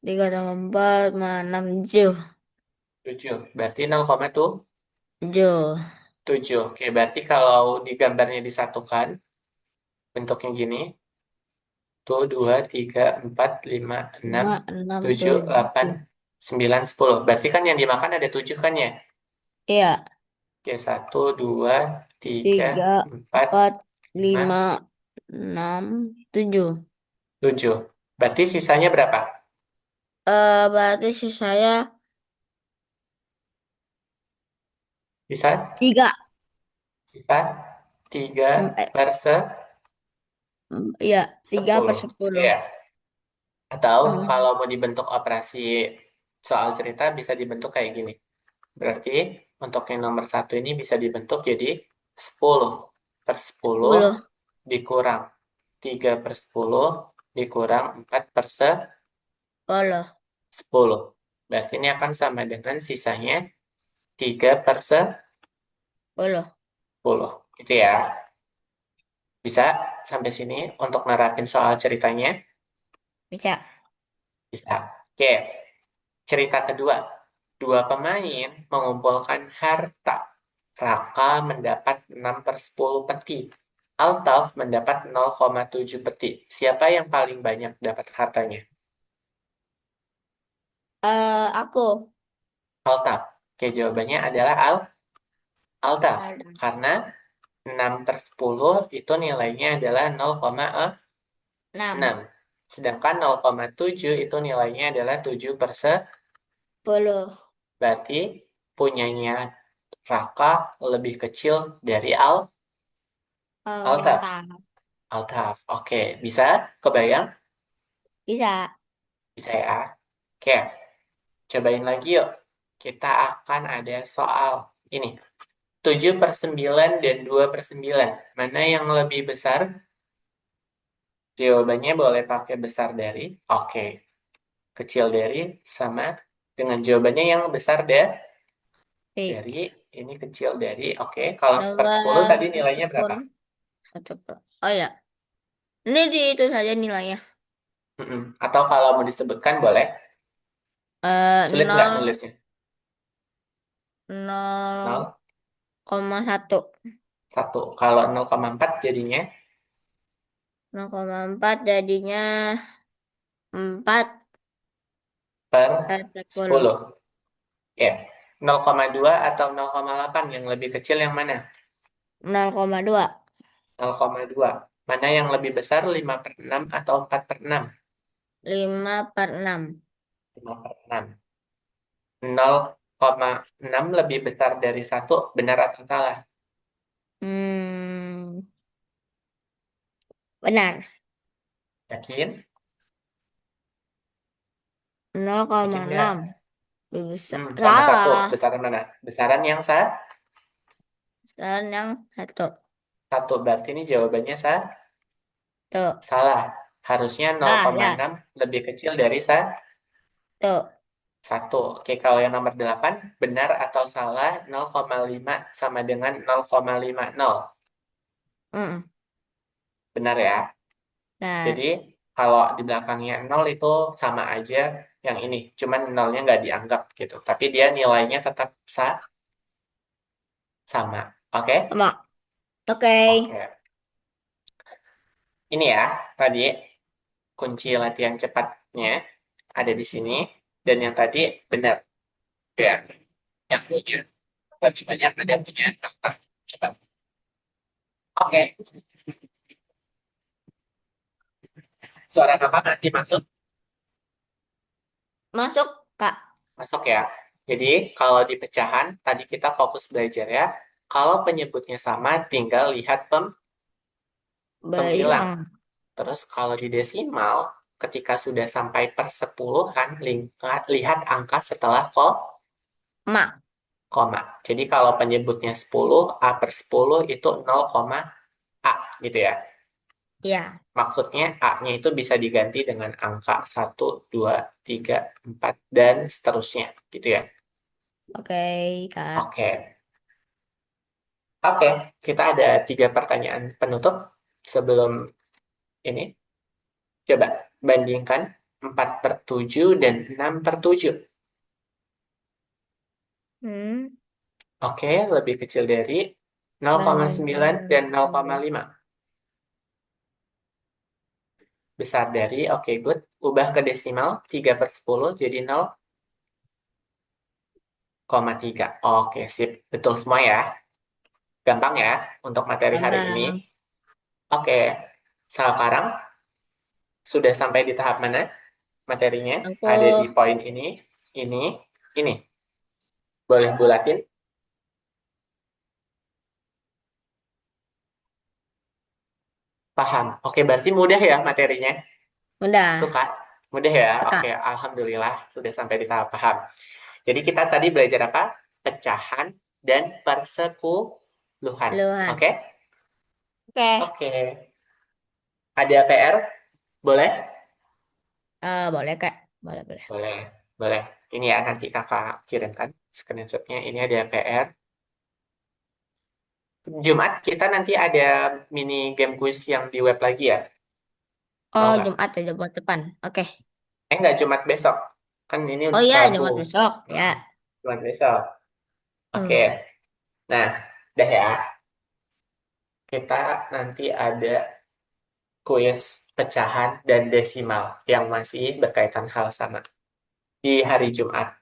3 tambah 4 sama 6, 7. 7. Berarti 0,7. 7. Oke, berarti kalau di gambarnya disatukan, bentuknya gini. Tuh, 2, 3, 4, 5, 6, 5, 6, 7, 8, 7. 9, 10. Berarti kan yang dimakan ada 7 kan ya? Iya. Oke, 1, 2, 3, 3, 4, 4, 5, 5, 6, 7. 7. Berarti sisanya berapa? Berarti sih saya Sisa? 3. Sisa 3 Eh, per iya, 3 per 10. Oke 10. ya. Atau Hmm. kalau mau dibentuk operasi soal cerita bisa dibentuk kayak gini. Berarti untuk yang nomor satu ini bisa dibentuk jadi 10 per 10 10. dikurang 3 per 10 dikurang 4 per 10. Berarti ini akan sama dengan sisanya 3 per 10. 10. Gitu ya. Bisa sampai sini untuk nerapin soal ceritanya? Bisa. Bisa. Oke, cerita kedua. Dua pemain mengumpulkan harta. Raka mendapat 6 per 10 peti. Altaf mendapat 0,7 peti. Siapa yang paling banyak dapat hartanya? Aku. Altaf. Oke, jawabannya adalah Altaf. Ada Karena 6 per 10 itu nilainya adalah 0,6. 6. Sedangkan 0,7 itu nilainya adalah 7 per 10. 10. Berarti punyanya Raka lebih kecil dari Altaf. Mantap. Altaf. Oke, bisa? Kebayang? Bisa. Bisa ya? Oke, cobain lagi yuk. Kita akan ada soal ini. 7 per 9 dan 2 per 9. Mana yang lebih besar? Jawabannya boleh pakai besar dari. Oke, kecil dari sama dengan jawabannya yang besar Oke. dari ini kecil dari. Oke, kalau per 10 Nomor tadi nilainya berapa? syukur. Oh ya. Ini di itu saja nilainya. Mm-mm. Atau kalau mau disebutkan boleh. Sulit nggak 0, nulisnya? 0, 0,1. 1. Kalau 0,4 jadinya 0,4 jadinya 4 per per 10. 10. Ya, 0,2 atau 0,8 yang lebih kecil yang mana? 0,2. 0,2. Mana yang lebih besar 5 per 6 atau 4 per 6? 5/6. 5 per 6. 0,6 lebih besar dari 1, benar atau salah? Hmm, benar. Yakin? Yakin nggak? 0,6. Lebih besar. Sama 1. Salah. Besaran mana? Besaran yang Dan yang satu. 1. Berarti ini jawabannya Tuh. salah. Harusnya Ah, ya. 0,6 lebih kecil dari Tuh. 1. Oke, kalau yang nomor 8, benar atau salah 0,5 sama dengan 0,50. Mm, Benar ya? Jadi, benar. kalau di belakangnya 0 itu sama aja yang ini. Cuman nolnya nggak dianggap gitu. Tapi dia nilainya tetap sama. Oke? Sama. Oke. Oke. Ini ya, tadi kunci latihan cepatnya ada di sini. Dan yang tadi benar. Ya, yang punya. Lebih banyak ada punya daftar cepat. Oke. Suara apa nanti masuk? Masuk, Kak. Masuk ya. Jadi, kalau di pecahan, tadi kita fokus belajar ya. Kalau penyebutnya sama, tinggal lihat pembilang. Bayang. Terus kalau di desimal, ketika sudah sampai persepuluhan, lihat angka setelah Ma. koma. Jadi kalau penyebutnya 10, A per 10 itu 0, A gitu ya. Ya. Maksudnya A-nya itu bisa diganti dengan angka 1, 2, 3, 4, dan seterusnya gitu ya. Oke, Kak. Oke, oke. Kita ada 3 pertanyaan penutup sebelum ini. Coba bandingkan 4 per 7 dan 6 per 7. Hmm. Oke, lebih kecil dari 0,9 Bandingkan. dan 0,5. Besar dari, oke good. Ubah ke desimal, 3 per 10 jadi 0,3. Oke, sip. Betul semua ya. Gampang ya untuk materi hari ini. Gampang. Oke, sekarang sudah sampai di tahap mana materinya? Aku Ada di poin ini, ini. Boleh bulatin? Paham. Oke, berarti mudah ya materinya. udah. Suka? Mudah ya? Oke, Suka. alhamdulillah sudah sampai di tahap paham. Jadi kita tadi belajar apa? Pecahan dan persepuluhan. Luhan. Oke? Oke. Oke. Ada PR? Boleh? Boleh, Kak. Boleh, boleh. Boleh. Boleh. Ini ya nanti kakak kirimkan screenshotnya. Ini ada PR. Jumat kita nanti ada mini game quiz yang di web lagi ya. Mau Oh, nggak? Jumat ya, Jumat depan. Oke. Nggak Jumat besok. Kan ini Oh iya, Rabu. Jumat besok. Ya. Mm-mm. Jumat besok. Oke. Hmm. Nah, udah ya. Kita nanti ada kuis pecahan dan desimal yang masih berkaitan hal sama di hari Jumat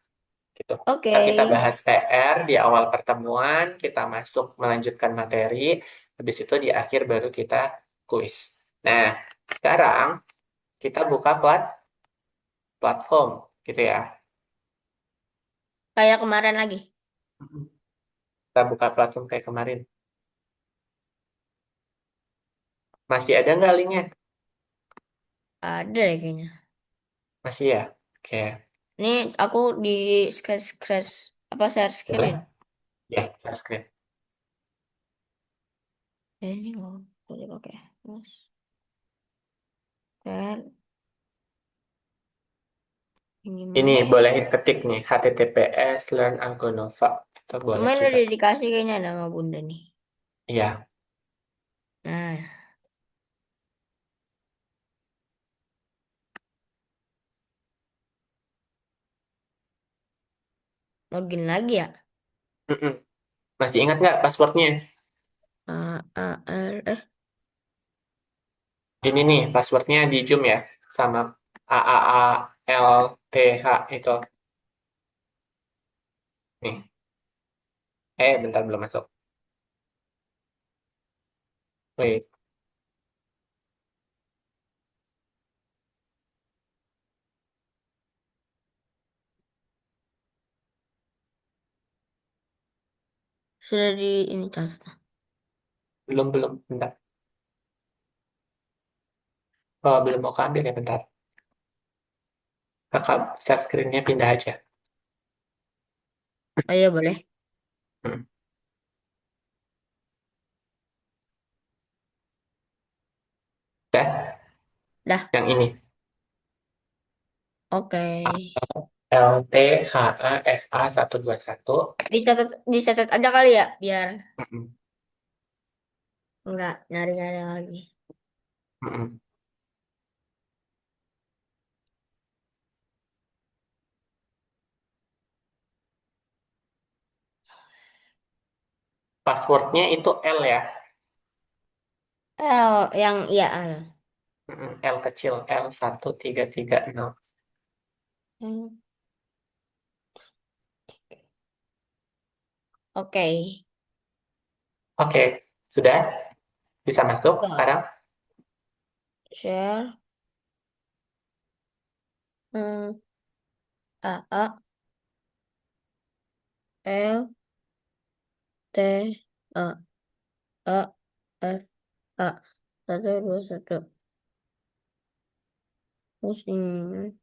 gitu. Oke. Ntar kita bahas PR di awal pertemuan, kita masuk melanjutkan materi, habis itu di akhir baru kita kuis. Nah, sekarang kita buka platform gitu ya. Kayak kemarin lagi. Kita buka platform kayak kemarin. Masih ada nggak linknya? Ada deh kayaknya. Masih ya? Oke, Ini aku di scratch apa share screen. boleh? Ya, share screen. Ini nggak boleh pakai. Mas. Share. Ini Ini mana? boleh ketik nih, https learn Algonova. Itu boleh Kemarin juga. udah dikasih kayaknya nama Bunda nih. Iya, Nah, login lagi ya. mm-mm. Masih ingat nggak passwordnya? Ini nih, passwordnya di Zoom ya. Sama AAALTH itu. Nih, bentar belum masuk. Wait, Sudah di ini catat. belum, bentar. Oh, belum mau keambil ya, bentar. Kakak start screen-nya pindah aja. Oh iya boleh. Hmm. Udah, Dah. yang ini. Oke. LTHAFA121. Dicatat aja kali ya, biar Mm-mm, nggak nyari-nyari lagi. mm-mm. Passwordnya itu L ya. Yang iya Al. Mm-mm, L kecil, L1330. Hmm. Oke. Oke, sudah bisa masuk Udah. sekarang. Share. Hmm. A A L T A A F A 121. Pusing.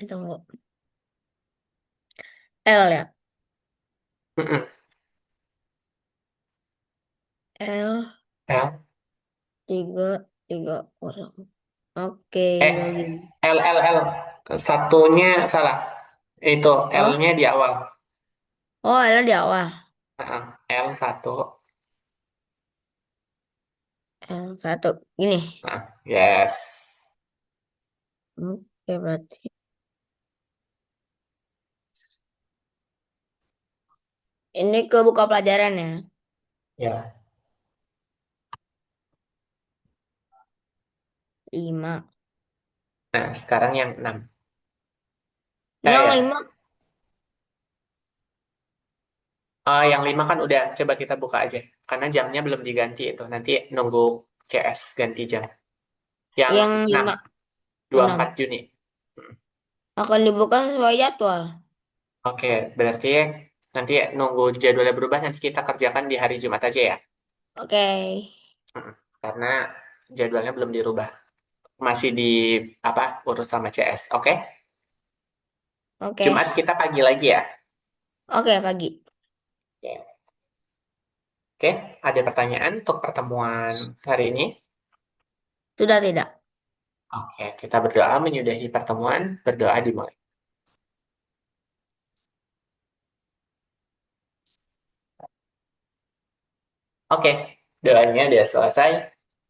Tunggu. L ya. Mm-mm. L L. tiga tiga kosong. Oke, Eh, login. L. Satunya salah. Itu Oh, L-nya di awal. oh L di awal. L satu. L satu. Ini. Yes. Oke, berarti. Ini ke buka pelajaran ya. Ya. 5. Nah, sekarang yang 6. Yang Ya. 5. Yang 5 kan udah. Coba kita buka aja. Karena jamnya belum diganti itu. Nanti nunggu CS ganti jam. Yang Yang 6. 5. 6. 24 Juni. Hmm. Akan dibuka sesuai jadwal. Oke, berarti nanti nunggu jadwalnya berubah. Nanti kita kerjakan di hari Jumat aja ya. Oke. Hmm. Karena jadwalnya belum dirubah. Masih di apa urus sama CS. Oke? Oke. Jumat kita pagi lagi ya. Oke, pagi. Oke. Oke, ada pertanyaan untuk pertemuan hari ini? Sudah tidak? Oke, kita berdoa menyudahi pertemuan. Berdoa dimulai. Oke, doanya udah selesai.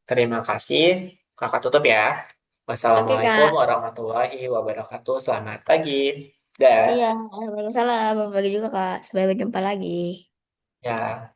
Terima kasih. Kakak tutup ya. Oke, Wassalamualaikum Kak. warahmatullahi wabarakatuh. Selamat pagi. Dah. Iya, Waalaikumsalam. Pagi juga, Kak. Sampai berjumpa lagi. Ya.